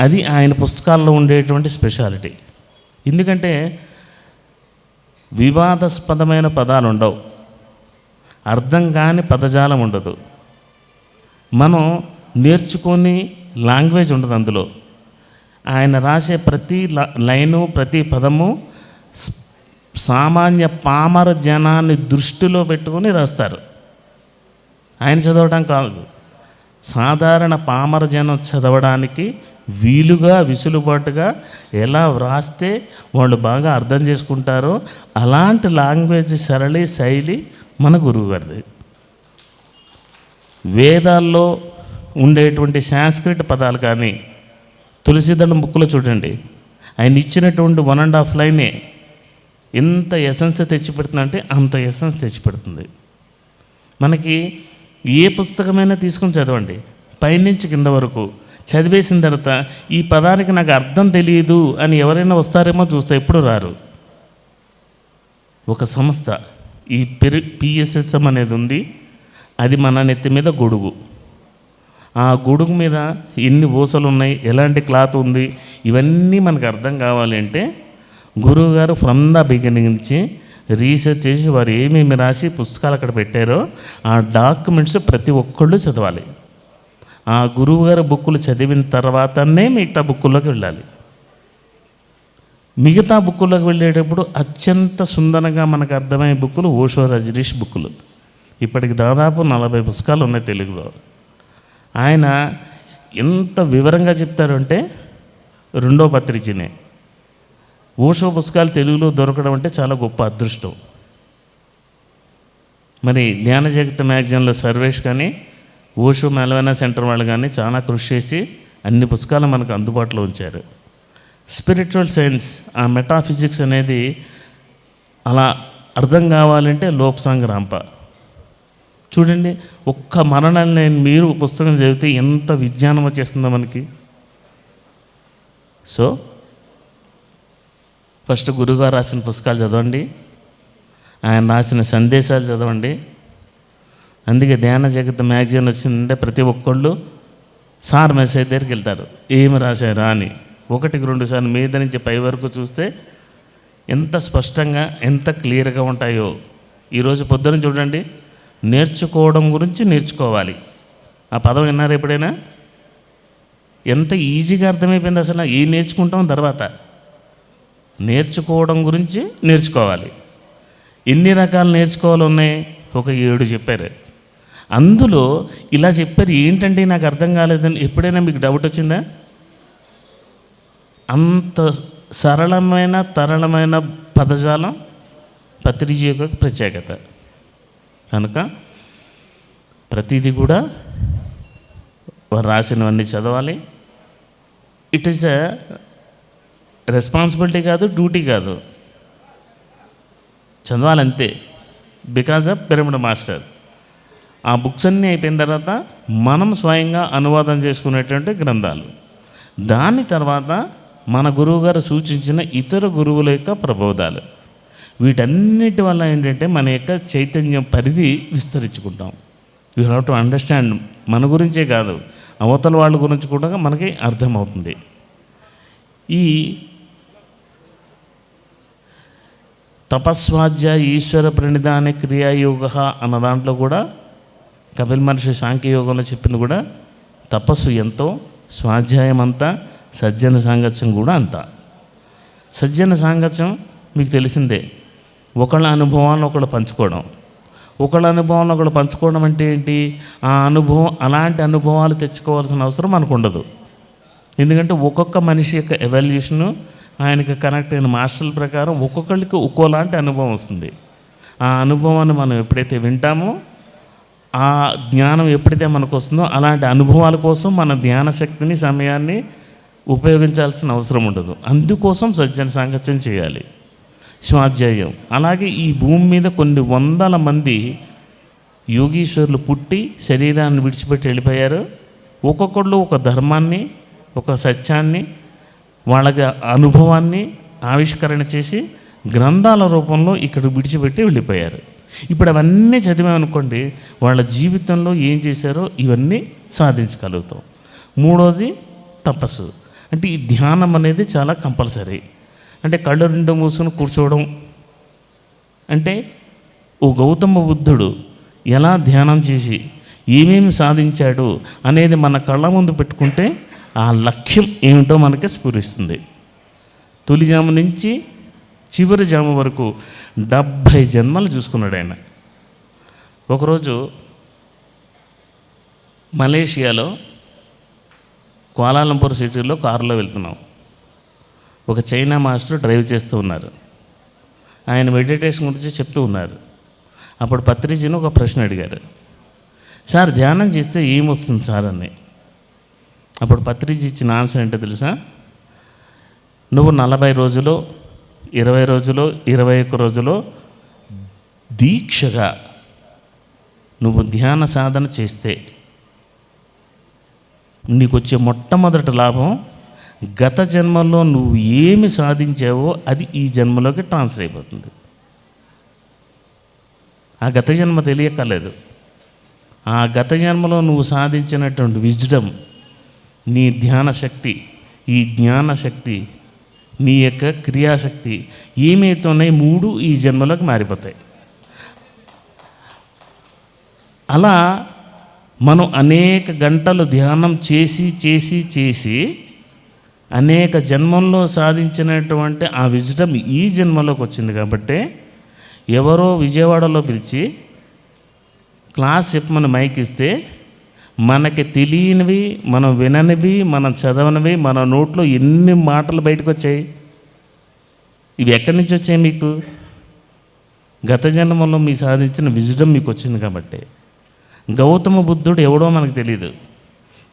అది ఆయన పుస్తకాల్లో ఉండేటువంటి స్పెషాలిటీ. ఎందుకంటే వివాదాస్పదమైన పదాలు ఉండవు, అర్థం కాని పదజాలం ఉండదు. మనం నేర్చుకొని లాంగ్వేజ్ ఉండదు అందులో. ఆయన రాసే ప్రతి లైను ప్రతి పదము సామాన్య పామర జనాన్ని దృష్టిలో పెట్టుకొని రాస్తారు. ఆయన చదవడం కాదు, సాధారణ పామర జనం చదవడానికి వీలుగా విసులుబాటుగా ఎలా వ్రాస్తే వాళ్ళు బాగా అర్థం చేసుకుంటారో అలాంటి లాంగ్వేజ్ సరళి శైలి మన గురువు గారిది. వేదాల్లో ఉండేటువంటి సాంస్క్రిట్ పదాలు కానీ తులసీదళం బుక్లో చూడండి, ఆయన ఇచ్చినటువంటి 1.5 లైనే ఎంత ఎసెన్స్ తెచ్చిపెడుతుందంటే అంత ఎసెన్స్ తెచ్చిపెడుతుంది. మనకి ఏ పుస్తకమైనా తీసుకుని చదవండి, పైనుంచి కింద వరకు చదివేసిన తర్వాత ఈ పదానికి నాకు అర్థం తెలియదు అని ఎవరైనా వస్తారేమో చూస్తే ఎప్పుడు రారు. ఒక సంస్థ ఈ పిఎస్ఎస్ఎం అనేది ఉంది, అది మన నెత్తి మీద గొడుగు. ఆ గొడుగు మీద ఎన్ని ఊసలు ఉన్నాయి, ఎలాంటి క్లాత్ ఉంది, ఇవన్నీ మనకు అర్థం కావాలి అంటే గురువుగారు ఫ్రమ్ ద బిగినింగ్ నుంచి రీసెర్చ్ చేసి వారు ఏమేమి రాసి పుస్తకాలు అక్కడ పెట్టారో ఆ డాక్యుమెంట్స్ ప్రతి ఒక్కళ్ళు చదవాలి. ఆ గురువుగారు బుక్కులు చదివిన తర్వాతనే మిగతా బుక్కుల్లోకి వెళ్ళాలి. మిగతా బుక్కుల్లోకి వెళ్ళేటప్పుడు అత్యంత సుందరంగా మనకు అర్థమయ్యే బుక్కులు ఓషో రజనీష్ బుక్కులు. ఇప్పటికి దాదాపు 40 పుస్తకాలు ఉన్నాయి తెలుగులో. ఆయన ఎంత వివరంగా చెప్తారంటే 2వ పత్రికనే. ఓషో పుస్తకాలు తెలుగులో దొరకడం అంటే చాలా గొప్ప అదృష్టం. మరి జ్ఞాన జగత్ మ్యాగజైన్లో సర్వేష్ కానీ ఓషో మెలవైనా సెంటర్ వాళ్ళు కానీ చాలా కృషి చేసి అన్ని పుస్తకాలు మనకు అందుబాటులో ఉంచారు. స్పిరిచువల్ సైన్స్, ఆ మెటాఫిజిక్స్ అనేది అలా అర్థం కావాలంటే లోప్సాంగ్ రాంప చూడండి. ఒక్క మరణాలు నేను మీరు పుస్తకం చదివితే ఎంత విజ్ఞానం వచ్చేస్తుందో మనకి. సో ఫస్ట్ గురువుగారు రాసిన పుస్తకాలు చదవండి, ఆయన రాసిన సందేశాలు చదవండి. అందుకే ధ్యాన జగత్ మ్యాగజైన్ వచ్చిందంటే ప్రతి ఒక్కళ్ళు సార్ మెసేజ్ దగ్గరికి వెళ్తారు, ఏమి రాశారా అని. 1-2 సార్లు మీద నుంచి పై వరకు చూస్తే ఎంత స్పష్టంగా ఎంత క్లియర్గా ఉంటాయో. ఈరోజు పొద్దున చూడండి, నేర్చుకోవడం గురించి నేర్చుకోవాలి. ఆ పదం విన్నారు ఎప్పుడైనా? ఎంత ఈజీగా అర్థమైపోయింది అసలు. ఏం నేర్చుకుంటాం తర్వాత నేర్చుకోవడం గురించి నేర్చుకోవాలి. ఎన్ని రకాలు నేర్చుకోవాలి ఉన్నాయి? ఒక 7 చెప్పారు. అందులో ఇలా చెప్పారు, ఏంటంటే నాకు అర్థం కాలేదని ఎప్పుడైనా మీకు డౌట్ వచ్చిందా? అంత సరళమైన తరళమైన పదజాలం పత్రిజీ యొక్క ప్రత్యేకత. కనుక ప్రతిదీ కూడా వారు రాసినవన్నీ చదవాలి. ఇట్ ఈస్ ఎ రెస్పాన్సిబిలిటీ కాదు, డ్యూటీ కాదు, చదవాలంతే. Because of pyramid master. ఆ బుక్స్ అన్నీ అయిపోయిన తర్వాత మనం స్వయంగా అనువాదం చేసుకునేటువంటి గ్రంథాలు. దాని తర్వాత మన గురువుగారు సూచించిన ఇతర గురువుల యొక్క ప్రబోధాలు. వీటన్నిటి వల్ల ఏంటంటే మన యొక్క చైతన్యం పరిధి విస్తరించుకుంటాం. You have to understand. మన గురించే కాదు, అవతల వాళ్ళ గురించి కూడా మనకి అర్థమవుతుంది. ఈ తపస్వాధ్యాయ ఈశ్వర ప్రణిధాన క్రియాయోగ అన్న దాంట్లో కూడా కపిల్ మహర్షి సాంఖ్యయోగంలో చెప్పింది కూడా తపస్సు ఎంతో, స్వాధ్యాయం అంతా, సజ్జన సాంగత్యం కూడా అంతా. సజ్జన సాంగత్యం మీకు తెలిసిందే, ఒకళ్ళ అనుభవాలను ఒకళ్ళు పంచుకోవడం. ఒకళ్ళ అనుభవాలను ఒకళ్ళు పంచుకోవడం అంటే ఏంటి? ఆ అనుభవం, అలాంటి అనుభవాలు తెచ్చుకోవాల్సిన అవసరం మనకు ఉండదు. ఎందుకంటే ఒక్కొక్క మనిషి యొక్క ఎవాల్యుయేషను, ఆయనకి కనెక్ట్ అయిన మాస్టర్ల ప్రకారం ఒక్కొక్కరికి ఒక్కోలాంటి అనుభవం వస్తుంది. ఆ అనుభవాన్ని మనం ఎప్పుడైతే వింటామో, ఆ జ్ఞానం ఎప్పుడైతే మనకు వస్తుందో, అలాంటి అనుభవాల కోసం మన ధ్యాన శక్తిని, సమయాన్ని ఉపయోగించాల్సిన అవసరం ఉండదు. అందుకోసం సజ్జన సాంగత్యం చేయాలి, స్వాధ్యాయం. అలాగే ఈ భూమి మీద కొన్ని 100 మంది యోగీశ్వరులు పుట్టి శరీరాన్ని విడిచిపెట్టి వెళ్ళిపోయారు. ఒక్కొక్కళ్ళు ఒక ధర్మాన్ని, ఒక సత్యాన్ని, వాళ్ళకి అనుభవాన్ని ఆవిష్కరణ చేసి గ్రంథాల రూపంలో ఇక్కడ విడిచిపెట్టి వెళ్ళిపోయారు. ఇప్పుడు అవన్నీ చదివామనుకోండి, వాళ్ళ జీవితంలో ఏం చేశారో ఇవన్నీ సాధించగలుగుతాం. 3వది తపస్సు. అంటే ఈ ధ్యానం అనేది చాలా కంపల్సరీ. అంటే కళ్ళు 2 మూసుకొని కూర్చోవడం అంటే, ఓ గౌతమ బుద్ధుడు ఎలా ధ్యానం చేసి ఏమేమి సాధించాడు అనేది మన కళ్ళ ముందు పెట్టుకుంటే ఆ లక్ష్యం ఏమిటో మనకి స్ఫురిస్తుంది. తొలి జాము నుంచి చివరి జాము వరకు 70 జన్మలు చూసుకున్నాడు ఆయన. ఒకరోజు మలేషియాలో కోలాలంపూర్ సిటీలో కారులో వెళ్తున్నాం. ఒక చైనా మాస్టర్ డ్రైవ్ చేస్తూ ఉన్నారు. ఆయన మెడిటేషన్ గురించి చెప్తూ ఉన్నారు. అప్పుడు పత్రిజీని ఒక ప్రశ్న అడిగారు, సార్ ధ్యానం చేస్తే ఏమొస్తుంది సార్ అని. అప్పుడు పత్రిజీ ఇచ్చిన ఆన్సర్ ఏంటో తెలుసా? నువ్వు 40 రోజులు 20 రోజులు 21 రోజులు దీక్షగా నువ్వు ధ్యాన సాధన చేస్తే నీకు వచ్చే మొట్టమొదటి లాభం, గత జన్మలో నువ్వు ఏమి సాధించావో అది ఈ జన్మలోకి ట్రాన్స్ఫర్ అయిపోతుంది. ఆ గత జన్మ తెలియక్కర్లేదు. ఆ గత జన్మలో నువ్వు సాధించినటువంటి విజ్డమ్, నీ ధ్యాన శక్తి, ఈ జ్ఞాన శక్తి, నీ యొక్క క్రియాశక్తి ఏమైతే ఉన్నాయి 3 ఈ జన్మలోకి మారిపోతాయి. అలా మనం అనేక గంటలు ధ్యానం చేసి చేసి చేసి అనేక జన్మల్లో సాధించినటువంటి ఆ విజ్డమ్ ఈ జన్మలోకి వచ్చింది. కాబట్టి ఎవరో విజయవాడలో పిలిచి క్లాస్ చెప్పమని మైక్ ఇస్తే మనకి తెలియనివి, మనం విననివి, మనం చదవనివి మన నోట్లో ఎన్ని మాటలు బయటకు వచ్చాయి. ఇవి ఎక్కడి నుంచి వచ్చాయి? మీకు గత జన్మలో మీ సాధించిన విజ్డమ్ మీకు వచ్చింది. కాబట్టి గౌతమ బుద్ధుడు ఎవడో మనకు తెలియదు,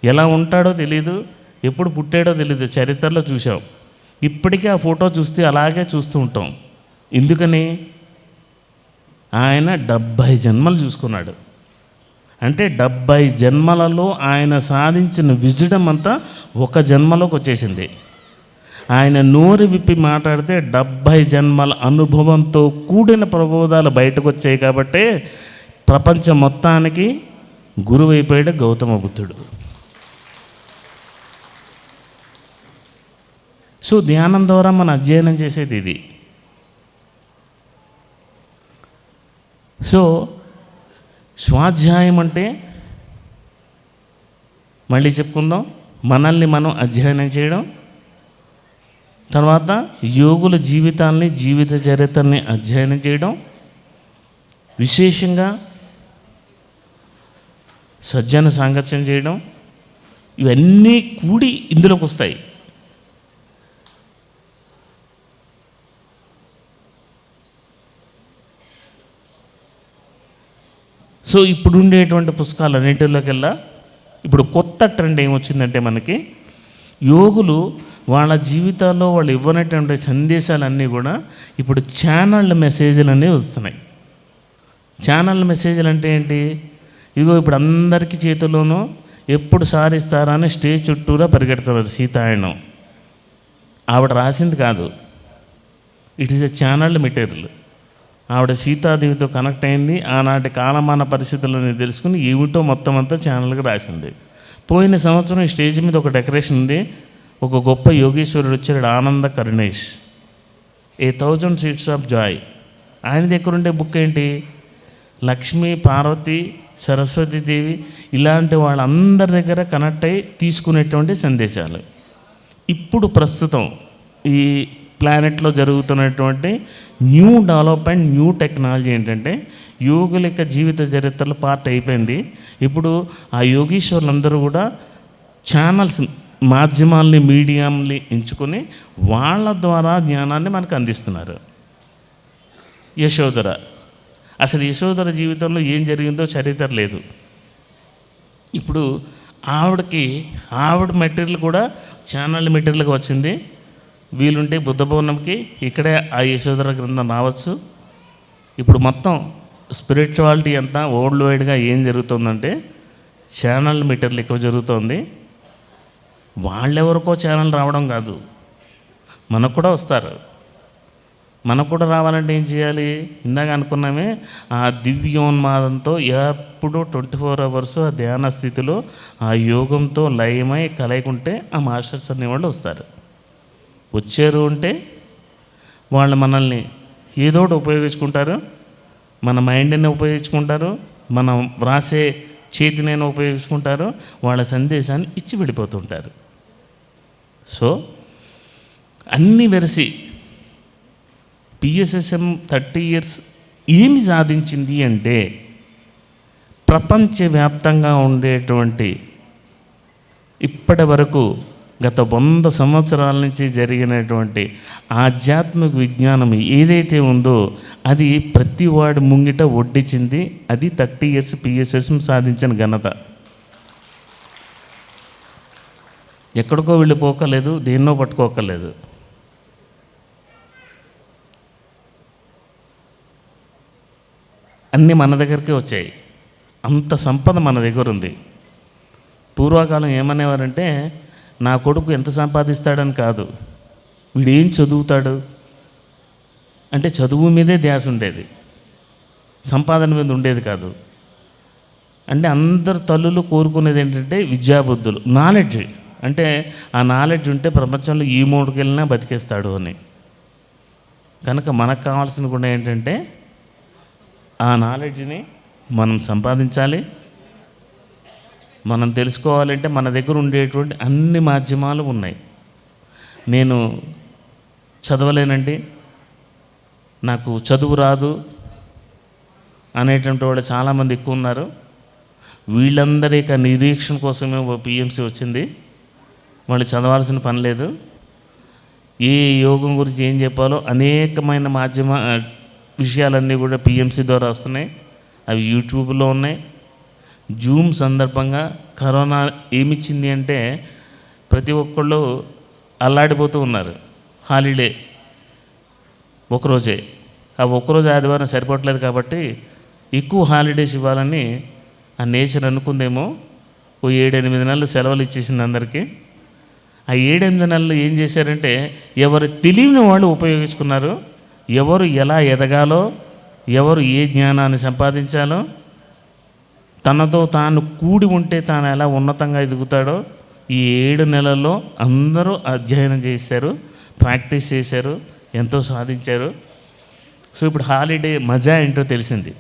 ఎలా ఉంటాడో తెలియదు, ఎప్పుడు పుట్టాడో తెలియదు, చరిత్రలో చూసాం. ఇప్పటికీ ఆ ఫోటో చూస్తే అలాగే చూస్తూ ఉంటాం. ఎందుకని? ఆయన 70 జన్మలు చూసుకున్నాడు. అంటే 70 జన్మలలో ఆయన సాధించిన విజ్డమ్ అంతా ఒక జన్మలోకి వచ్చేసింది. ఆయన నోరు విప్పి మాట్లాడితే 70 జన్మల అనుభవంతో కూడిన ప్రబోధాలు బయటకు వచ్చాయి. కాబట్టి ప్రపంచం మొత్తానికి గురువైపోయాడు గౌతమ బుద్ధుడు. సో ధ్యానం ద్వారా మనం అధ్యయనం చేసేది ఇది. సో స్వాధ్యాయం అంటే మళ్ళీ చెప్పుకుందాం, మనల్ని మనం అధ్యయనం చేయడం, తర్వాత యోగుల జీవితాల్ని, జీవిత చరిత్రని అధ్యయనం చేయడం, విశేషంగా సజ్జన సాంగత్యం చేయడం, ఇవన్నీ కూడి ఇందులోకి వస్తాయి. సో ఇప్పుడు ఉండేటువంటి పుస్తకాలు అన్నింటిలోకెల్లా ఇప్పుడు కొత్త ట్రెండ్ ఏమొచ్చిందంటే, మనకి యోగులు వాళ్ళ జీవితాల్లో వాళ్ళు ఇవ్వనటువంటి సందేశాలన్నీ కూడా ఇప్పుడు ఛానళ్ళ మెసేజ్లు అనేవి వస్తున్నాయి. ఛానల్ మెసేజ్లు అంటే ఏంటి? ఇదిగో ఇప్పుడు అందరికీ చేతుల్లోనూ ఎప్పుడు సారిస్తారా అని స్టేజ్ చుట్టూరా పరిగెడుతున్నారు. సీతాయనం ఆవిడ రాసింది కాదు, it is a channel material. ఆవిడ సీతాదేవితో కనెక్ట్ అయింది, ఆనాటి కాలమాన పరిస్థితులను తెలుసుకుని ఏమిటో మొత్తం అంతా ఛానల్కి రాసింది. పోయిన సంవత్సరం ఈ స్టేజ్ మీద ఒక డెకరేషన్ ఉంది. ఒక గొప్ప యోగేశ్వరుడు వచ్చాడు, ఆనంద కరుణేష్, 1000 Seeds of Joy. ఆయన దగ్గర ఉండే బుక్ ఏంటి? లక్ష్మీ, పార్వతి, సరస్వతీదేవి ఇలాంటి వాళ్ళందరి దగ్గర కనెక్ట్ అయ్యి తీసుకునేటువంటి సందేశాలు. ఇప్పుడు ప్రస్తుతం ఈ ప్లానెట్లో జరుగుతున్నటువంటి న్యూ డెవలప్మెంట్, న్యూ టెక్నాలజీ ఏంటంటే, యోగుల యొక్క జీవిత చరిత్రలో పార్ట్ అయిపోయింది. ఇప్పుడు ఆ యోగీశ్వరులందరూ కూడా ఛానల్స్, మాధ్యమాల్ని, మీడియాల్ని ఎంచుకొని వాళ్ళ ద్వారా జ్ఞానాన్ని మనకు అందిస్తున్నారు. యశోధర, అసలు యశోధర జీవితంలో ఏం జరిగిందో చరిత్ర లేదు. ఇప్పుడు ఆవిడ మెటీరియల్ కూడా ఛానల్ మెటీరియల్గా వచ్చింది. వీలుంటే బుద్ధ భవనంకి ఇక్కడే ఆ యశోధర గ్రంథం రావచ్చు. ఇప్పుడు మొత్తం స్పిరిచువాలిటీ అంతా వరల్డ్ వైడ్గా ఏం జరుగుతుందంటే ఛానల్ మెటీరియల్ ఎక్కువ జరుగుతుంది. వాళ్ళెవరికో ఛానల్ రావడం కాదు, మనకు కూడా వస్తారు. మనకు కూడా రావాలంటే ఏం చేయాలి? ఇందాక అనుకున్నామే, ఆ దివ్యోన్మాదంతో ఎప్పుడు 24 hours ఆ ధ్యాన స్థితిలో ఆ యోగంతో లయమై కలయకుంటే ఆ మాస్టర్స్ అనేవాళ్ళు వస్తారు. వచ్చారు అంటే వాళ్ళు మనల్ని ఏదోటి ఉపయోగించుకుంటారు, మన మైండ్ని ఉపయోగించుకుంటారు, మనం వ్రాసే చేతినైనా ఉపయోగించుకుంటారు, వాళ్ళ సందేశాన్ని ఇచ్చి వెళ్ళిపోతుంటారు. సో అన్నీ వెరసి పిఎస్ఎస్ఎం 30 years ఏమి సాధించింది అంటే, ప్రపంచవ్యాప్తంగా ఉండేటువంటి ఇప్పటి వరకు గత 100 సంవత్సరాల నుంచి జరిగినటువంటి ఆధ్యాత్మిక విజ్ఞానం ఏదైతే ఉందో అది ప్రతి వాడి ముంగిట ఒడ్డిచింది. అది 30 years PSS సాధించిన ఘనత. ఎక్కడికో వెళ్ళిపోకలేదు, దేన్నో పట్టుకోకలేదు. అన్నీ మన దగ్గరికి వచ్చాయి. అంత సంపద మన దగ్గర ఉంది. పూర్వకాలం ఏమనేవారంటే నా కొడుకు ఎంత సంపాదిస్తాడని కాదు, వీడేం చదువుతాడు అంటే చదువు మీదే ధ్యాస ఉండేది, సంపాదన మీద ఉండేది కాదు. అంటే అందరు తల్లులు కోరుకునేది ఏంటంటే విద్యాబుద్ధులు, నాలెడ్జ్. అంటే ఆ నాలెడ్జ్ ఉంటే ప్రపంచంలో ఈ మూడుకి వెళ్ళినా బతికేస్తాడు అని. కనుక మనకు కావాల్సింది కూడా ఏంటంటే ఆ నాలెడ్జ్ని మనం సంపాదించాలి. మనం తెలుసుకోవాలంటే మన దగ్గర ఉండేటువంటి అన్ని మాధ్యమాలు ఉన్నాయి. నేను చదవలేనండి, నాకు చదువు రాదు అనేటువంటి వాళ్ళు చాలామంది ఎక్కువ ఉన్నారు. వీళ్ళందరి యొక్క నిరీక్షణ కోసమే PMC వచ్చింది. వాళ్ళు చదవాల్సిన పని లేదు. ఏ యోగం గురించి ఏం చెప్పాలో అనేకమైన మాధ్యమ విషయాలన్నీ కూడా PMC ద్వారా వస్తున్నాయి. అవి యూట్యూబ్లో ఉన్నాయి. జూమ్ సందర్భంగా కరోనా ఏమిచ్చింది అంటే ప్రతి ఒక్కళ్ళు అల్లాడిపోతూ ఉన్నారు. హాలిడే ఒకరోజే, ఆ ఒక్కరోజు ఆదివారం సరిపోవట్లేదు కాబట్టి ఎక్కువ హాలిడేస్ ఇవ్వాలని ఆ నేచర్ అనుకుందేమో. ఓ 7-8 నెలలు సెలవులు ఇచ్చేసింది అందరికీ. ఆ 7-8 నెలలు ఏం చేశారంటే ఎవరు తెలియని వాళ్ళు ఉపయోగించుకున్నారు. ఎవరు ఎలా ఎదగాలో, ఎవరు ఏ జ్ఞానాన్ని సంపాదించాలో, తనతో తాను కూడి ఉంటే తాను ఎలా ఉన్నతంగా ఎదుగుతాడో ఈ 7 నెలల్లో అందరూ అధ్యయనం చేశారు, ప్రాక్టీస్ చేశారు, ఎంతో సాధించారు. సో ఇప్పుడు హాలిడే మజా ఏంటో తెలిసింది.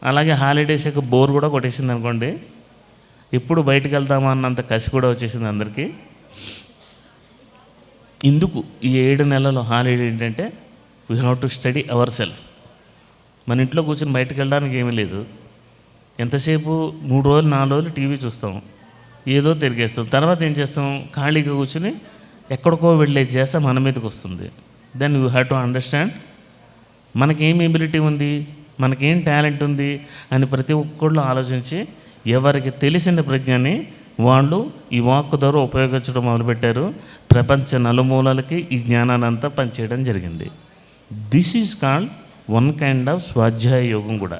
అలాగే హాలిడేస్ యొక్క బోర్ కూడా కొట్టేసింది అనుకోండి. ఎప్పుడు బయటకు వెళ్తామా అన్నంత కసి కూడా వచ్చేసింది అందరికీ. ఇందుకు ఈ 7 నెలల హాలిడే ఏంటంటే we have to study our self. మన ఇంట్లో కూర్చొని బయటకు వెళ్ళడానికి ఏమీ లేదు. ఎంతసేపు 3 రోజులు 4 రోజులు టీవీ చూస్తాం, ఏదో తిరిగేస్తాం. తర్వాత ఏం చేస్తాం, ఖాళీగా కూర్చుని ఎక్కడికో వెళ్ళే చేస మన మీదకి వస్తుంది. Then you have to understand మనకేం ఎబిలిటీ ఉంది, మనకేం టాలెంట్ ఉంది అని ప్రతి ఒక్కళ్ళు ఆలోచించి ఎవరికి తెలిసిన ప్రజ్ఞని వాళ్ళు ఈ వాక్కు ద్వారా ఉపయోగించడం మొదలుపెట్టారు. ప్రపంచ నలుమూలలకి ఈ జ్ఞానాన్ని అంతా పనిచేయడం జరిగింది. This is called one kind of స్వాధ్యాయ యోగం. కూడా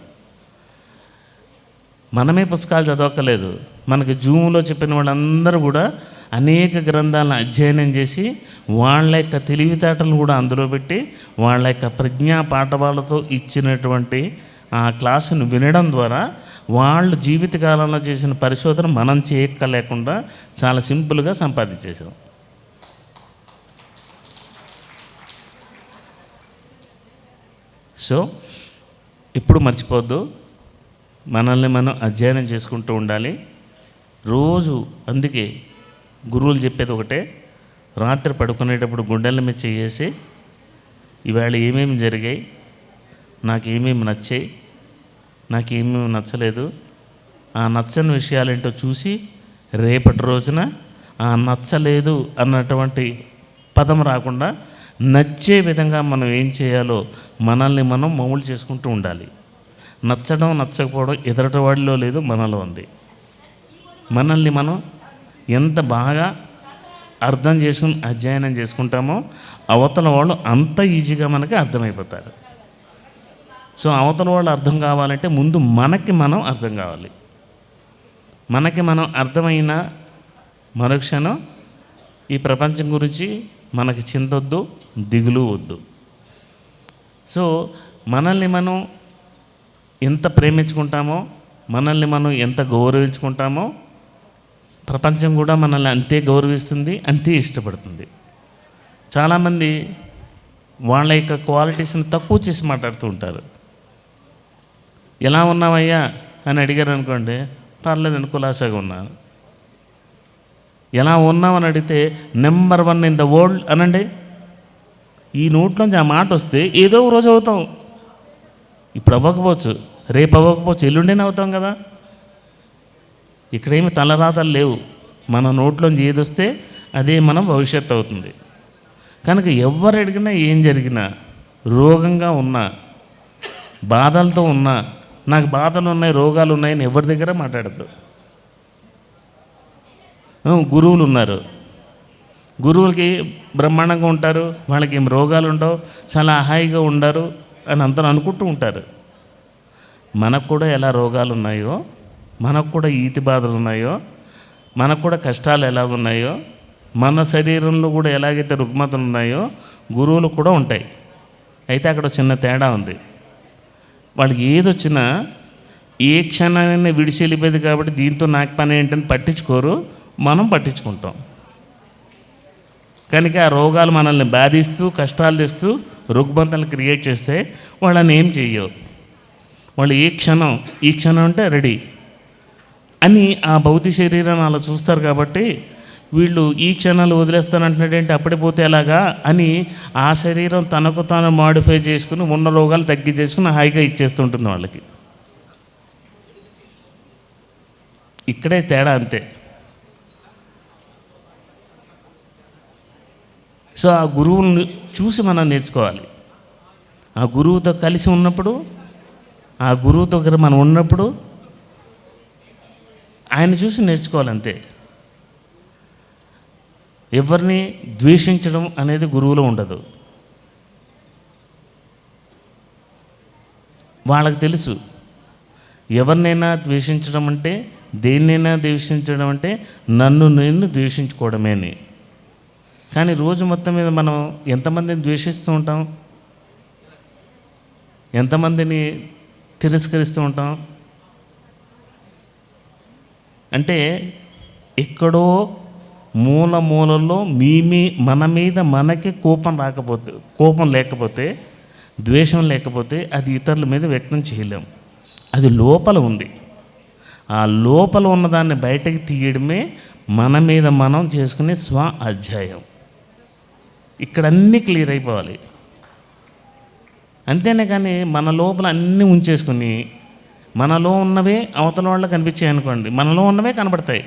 మనమే పుస్తకాలు చదవక్కలేదు. మనకి జూమ్లో చెప్పిన వాళ్ళందరూ కూడా అనేక గ్రంథాలను అధ్యయనం చేసి వాళ్ళ యొక్క తెలివితేటలను కూడా అందులో పెట్టి వాళ్ళ యొక్క ప్రజ్ఞా పాఠవాళ్ళతో ఇచ్చినటువంటి ఆ క్లాసును వినడం ద్వారా వాళ్ళు జీవితకాలంలో చేసిన పరిశోధన మనం చేయక్కలేకుండా చాలా సింపుల్గా సంపాదించేసాం. సో ఇప్పుడు మర్చిపోద్దు, మనల్ని మనం అధ్యయనం చేసుకుంటూ ఉండాలి రోజు. అందుకే గురువులు చెప్పేది ఒకటే, రాత్రి పడుకునేటప్పుడు గుండెల మీద చేసి ఇవాళ ఏమేమి జరిగాయి, నాకేమేమి నచ్చాయి, నాకేమేమి నచ్చలేదు, ఆ నచ్చని విషయాలేంటో చూసి రేపటి రోజున ఆ నచ్చలేదు అన్నటువంటి పదం రాకుండా నచ్చే విధంగా మనం ఏం చేయాలో మనల్ని మనం మౌలు చేసుకుంటూ ఉండాలి. నచ్చడం నచ్చకపోవడం ఎదుటి వాడిలో లేదు, మనలో ఉంది. మనల్ని మనం ఎంత బాగా అర్థం చేసుకుని అధ్యయనం చేసుకుంటామో అవతల వాళ్ళు అంత ఈజీగా మనకి అర్థమైపోతారు. సో అవతల వాళ్ళు అర్థం కావాలంటే ముందు మనకి మనం అర్థం కావాలి. మనకి మనం అర్థమైన మరుక్షణం ఈ ప్రపంచం గురించి మనకి చింతొద్దు, దిగులు వద్దు. సో మనల్ని మనం ఎంత ప్రేమించుకుంటామో, మనల్ని మనం ఎంత గౌరవించుకుంటామో ప్రపంచం కూడా మనల్ని అంతే గౌరవిస్తుంది, అంతే ఇష్టపడుతుంది. చాలామంది వాళ్ళ యొక్క క్వాలిటీస్ని తక్కువ చేసి మాట్లాడుతూ ఉంటారు. ఎలా ఉన్నావయ్యా అని అడిగారు అనుకోండి, పర్లేదండి కులాసాగా ఉన్నాను. ఎలా ఉన్నామని అడిగితే నెంబర్ 1 ఇన్ ద వరల్డ్ అనండి. ఈ నోట్లోంచి ఆ మాట వస్తే ఏదో ఒక రోజు అవుతాం. ఇప్పుడు అవ్వకపోవచ్చు, రేపు అవ్వకపోవచ్చు, ఎల్లుండేనే అవుతాం కదా. ఇక్కడేమి తలరాతలు లేవు. మన నోట్లోంచి ఏదొస్తే అదే మన భవిష్యత్తు అవుతుంది. కనుక ఎవరు అడిగినా ఏం జరిగినా, రోగంగా ఉన్నా, బాధలతో ఉన్నా, నాకు బాధలు ఉన్నాయి, రోగాలు ఉన్నాయని ఎవరి దగ్గర మాట్లాడద్దు. గురువులు ఉన్నారు, గురువులకి బ్రహ్మాండంగా ఉంటారు, వాళ్ళకి ఏం రోగాలు ఉండవు, చాలా హాయిగా ఉండరు అని అందరూ అనుకుంటూ ఉంటారు. మనకు కూడా ఎలా రోగాలు ఉన్నాయో, మనకు కూడా ఈతి బాధలు ఉన్నాయో, మనకు కూడా కష్టాలు ఎలాగున్నాయో, మన శరీరంలో కూడా ఎలాగైతే రుగ్మతలు ఉన్నాయో గురువులకు కూడా ఉంటాయి. అయితే అక్కడ చిన్న తేడా ఉంది. వాళ్ళకి ఏదొచ్చినా ఏ క్షణాన్ని విడిచి వెళ్ళిపోయేది కాబట్టి దీంతో నాకు పని ఏంటని పట్టించుకోరు, మనం పట్టించుకుంటాం. కనుక ఆ రోగాలు మనల్ని బాధిస్తూ కష్టాలు తెస్తూ రుగ్మతలు క్రియేట్ చేస్తే వాళ్ళని ఏం చెయ్యవు. వాళ్ళు ఈ క్షణం అంటే రెడీ అని ఆ భౌతిక శరీరాన్ని అలా చూస్తారు. కాబట్టి వీళ్ళు ఈ క్షణాలు వదిలేస్తానంటున్నాడేంటి, అప్పుడే పోతే ఎలాగా అని ఆ శరీరం తనకు తాను మాడిఫై చేసుకుని ఉన్న రోగాలు తగ్గించేసుకుని హాయిగా ఇచ్చేస్తుంటుంది వాళ్ళకి. ఇక్కడే తేడా, అంతే. సో ఆ గురువుని చూసి మనం నేర్చుకోవాలి. ఆ గురువుతో కలిసి ఉన్నప్పుడు, ఆ గురువు దగ్గర మనం ఉన్నప్పుడు ఆయన చూసి నేర్చుకోవాలంతే. ఎవరిని ద్వేషించడం అనేది గురువులో ఉండదు. వాళ్ళకి తెలుసు ఎవరినైనా ద్వేషించడం అంటే, దేన్నైనా ద్వేషించడం అంటే నన్ను నేను ద్వేషించుకోవడమే అని. కానీ రోజు మొత్తం మీద మనం ఎంతమందిని ద్వేషిస్తూ ఉంటాం, ఎంతమందిని తిరస్కరిస్తూ ఉంటాం. అంటే ఎక్కడో మూలలో మన మీద మనకి కోపం లేకపోతే, ద్వేషం లేకపోతే అది ఇతరుల మీద వ్యక్తం చేయలేం. అది లోపల ఉంది. ఆ లోపల ఉన్నదాన్ని బయటకు తీయడమే మన మీద మనం చేసుకునే స్వ అధ్యాయం. ఇక్కడ అన్నీ క్లియర్ అయిపోవాలి. అంతేనే కానీ మన లోపల అన్నీ ఉంచేసుకుని మనలో ఉన్నవే అవతల వాళ్ళకి కనిపించాయి అనుకోండి, మనలో ఉన్నవే కనబడతాయి.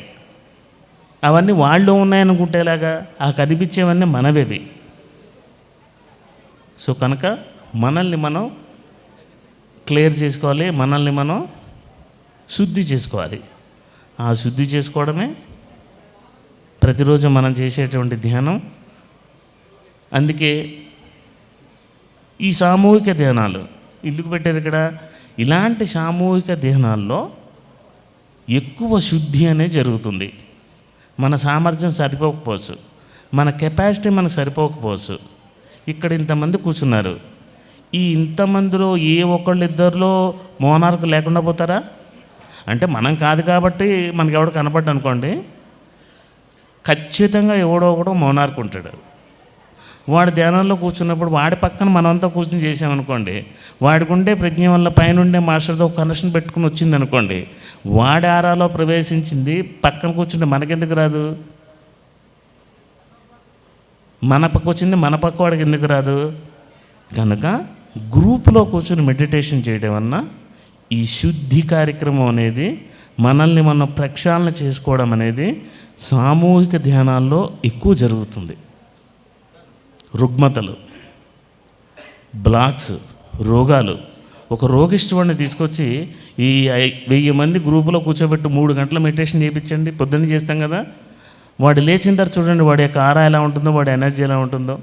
అవన్నీ వాళ్ళు ఉన్నాయనుకుంటేలాగా ఆ కనిపించేవన్నీ మనవేవి. సో కనుక మనల్ని మనం క్లియర్ చేసుకోవాలి, మనల్ని మనం శుద్ధి చేసుకోవాలి. ఆ శుద్ధి చేసుకోవడమే ప్రతిరోజు మనం చేసేటువంటి ధ్యానం. అందుకే ఈ సామూహిక ధ్యానాలు ఎందుకు పెట్టారు ఇక్కడ? ఇలాంటి సామూహిక ధ్యానాల్లో ఎక్కువ శుద్ధి అనేది జరుగుతుంది. మన సామర్థ్యం సరిపోకపోవచ్చు, మన కెపాసిటీ మనకు సరిపోకపోవచ్చు. ఇక్కడ ఇంతమంది కూర్చున్నారు, ఈ ఇంతమందిలో ఏ ఒక్కళ్ళిద్దరిలో మోనార్కు లేకుండా పోతారా? అంటే మనం కాదు కాబట్టి మనకి ఎవడో కనపడ్డా అనుకోండి, ఖచ్చితంగా ఎవడో ఒకడో మోనార్కు ఉంటాడు. వాడు ధ్యానంలో కూర్చున్నప్పుడు వాడి పక్కన మనమంతా కూర్చుని చేసామనుకోండి, వాడికి ఉండే ప్రజ్ఞ వల్ల పైనుండే మాస్టర్తో ఒక కనెక్షన్ పెట్టుకుని వచ్చింది అనుకోండి, వాడి ఆరాలో ప్రవేశించింది పక్కన కూర్చుంటే మనకెందుకు రాదు? మన పక్క వచ్చింది మన పక్క వాడికి ఎందుకు రాదు? కనుక గ్రూపులో కూర్చుని మెడిటేషన్ చేయడం వలన ఈ శుద్ధి కార్యక్రమం అనేది, మనల్ని మనం ప్రక్షాళన చేసుకోవడం అనేది సామూహిక ధ్యానాల్లో ఎక్కువ జరుగుతుంది. రుగ్మతలు, బ్లాక్స్, రోగాలు, ఒక రోగిష్టివాడిని తీసుకొచ్చి ఈ 1000 మంది గ్రూపులో కూర్చోబెట్టి 3 గంటల మెడిటేషన్ చేయించండి. పొద్దున్న చేస్తాం కదా, వాడు లేచిన తర్వాత చూడండి వాడి యొక్క ఆరా ఎలా ఉంటుందో, వాడి ఎనర్జీ ఎలా ఉంటుందో.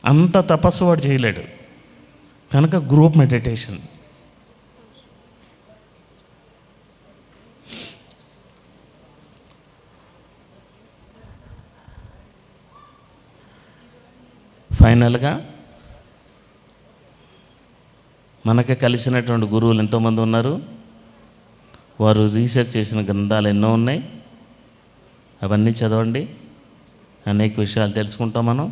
అంత తపస్సు వాడు చేయలేడు. కనుక గ్రూప్ మెడిటేషన్. ఫైనల్గా మనకి కలిసినటువంటి గురువులు ఎంతోమంది ఉన్నారు. వారు రీసెర్చ్ చేసిన గ్రంథాలు ఎన్నో ఉన్నాయి. అవన్నీ చదవండి, అనేక విషయాలు తెలుసుకుంటాం మనం.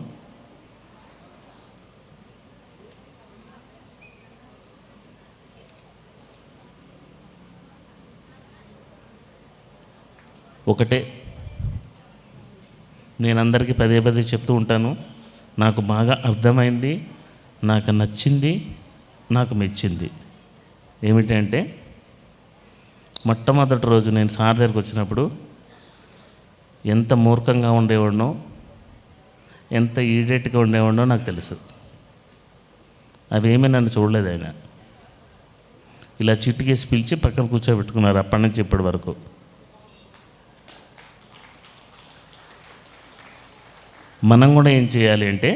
ఒకటే నేను అందరికీ పదే చెప్తూ ఉంటాను, నాకు బాగా అర్థమైంది, నాకు నచ్చింది, నాకు మెచ్చింది ఏమిటంటే, మొట్టమొదటి రోజు నేను సార్ దగ్గరికి వచ్చినప్పుడు ఎంత మూర్ఖంగా ఉండేవాడినో, ఎంత ఈడేట్గా ఉండేవాడినో నాకు తెలుసు. అవేమీ నన్ను చూడలేదు ఆయన. ఇలా చిట్టుకేసి పిలిచి పక్కన కూర్చోబెట్టుకున్నారు అప్పటి నుంచి ఇప్పటి వరకు. మనం కూడా ఏం చేయాలి అంటే,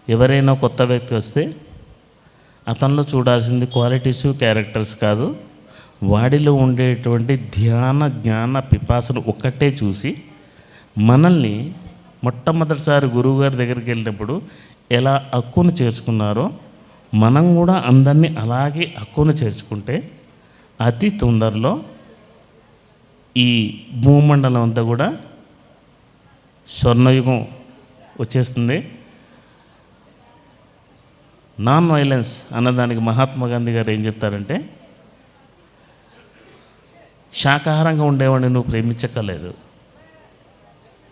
ఎవరైనా కొత్త వ్యక్తి వస్తే అతనిలో చూడాల్సింది క్వాలిటీస్, క్యారెక్టర్స్ కాదు, వాడిలో ఉండేటువంటి ధ్యాన జ్ఞాన పిపాసను ఒక్కటే చూసి మనల్ని మొట్టమొదటిసారి గురువుగారి దగ్గరికి వెళ్ళినప్పుడు ఎలా హక్కును చేర్చుకున్నారో మనం కూడా అందరినీ అలాగే హక్కును చేర్చుకుంటే అతి తొందరలో ఈ భూమండలం అంతా కూడా స్వర్ణయుగం వచ్చేస్తుంది. నాన్ వైలెన్స్ అన్నదానికి మహాత్మా గాంధీ గారు ఏం చెప్తారంటే, శాకాహారంగా ఉండేవాడిని నువ్వు ప్రేమించక్కర్లేదు,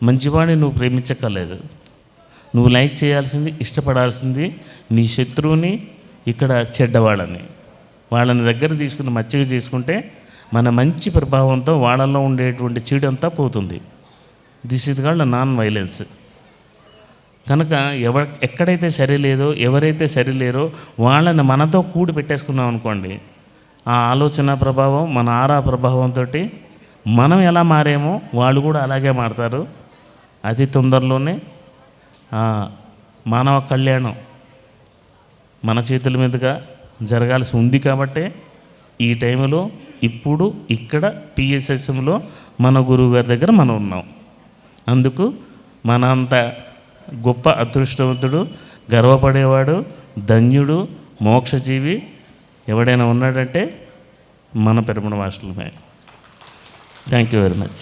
మంచివాడిని నువ్వు ప్రేమించక్కర్లేదు, నువ్వు లైక్ చేయాల్సింది, ఇష్టపడాల్సింది నీ శత్రువుని, ఇక్కడ చెడ్డవాళ్ళని, వాళ్ళని దగ్గర తీసుకుని మచ్చిక చేసుకుంటే మన మంచి ప్రభావంతో వాళ్ళల్లో ఉండేటువంటి చీడంతా పోతుంది. This is called non violence. కనుక ఎక్కడైతే సరిలేదో, ఎవరైతే సరిలేరో వాళ్ళని మనతో కూడి పెట్టేసుకున్నాం అనుకోండి, ఆ ఆలోచన ప్రభావం, మన ఆరా ప్రభావంతో మనం ఎలా మారేమో వాళ్ళు కూడా అలాగే మారుతారు. అతి తొందరలోనే మానవ కళ్యాణం మన చేతుల మీదుగా జరగాల్సి ఉంది. కాబట్టే ఈ టైంలో ఇప్పుడు ఇక్కడ పిఎస్ఎస్ఎంలో మన గురువుగారి దగ్గర మనం ఉన్నాం. అందుకు మన అంత గొప్ప అదృష్టవంతుడు, గర్వపడేవాడు, ధన్యుడు, మోక్షజీవి ఎవడైనా ఉన్నాడంటే మన పెరమణ మాస్టర్లమే. Thank you very much.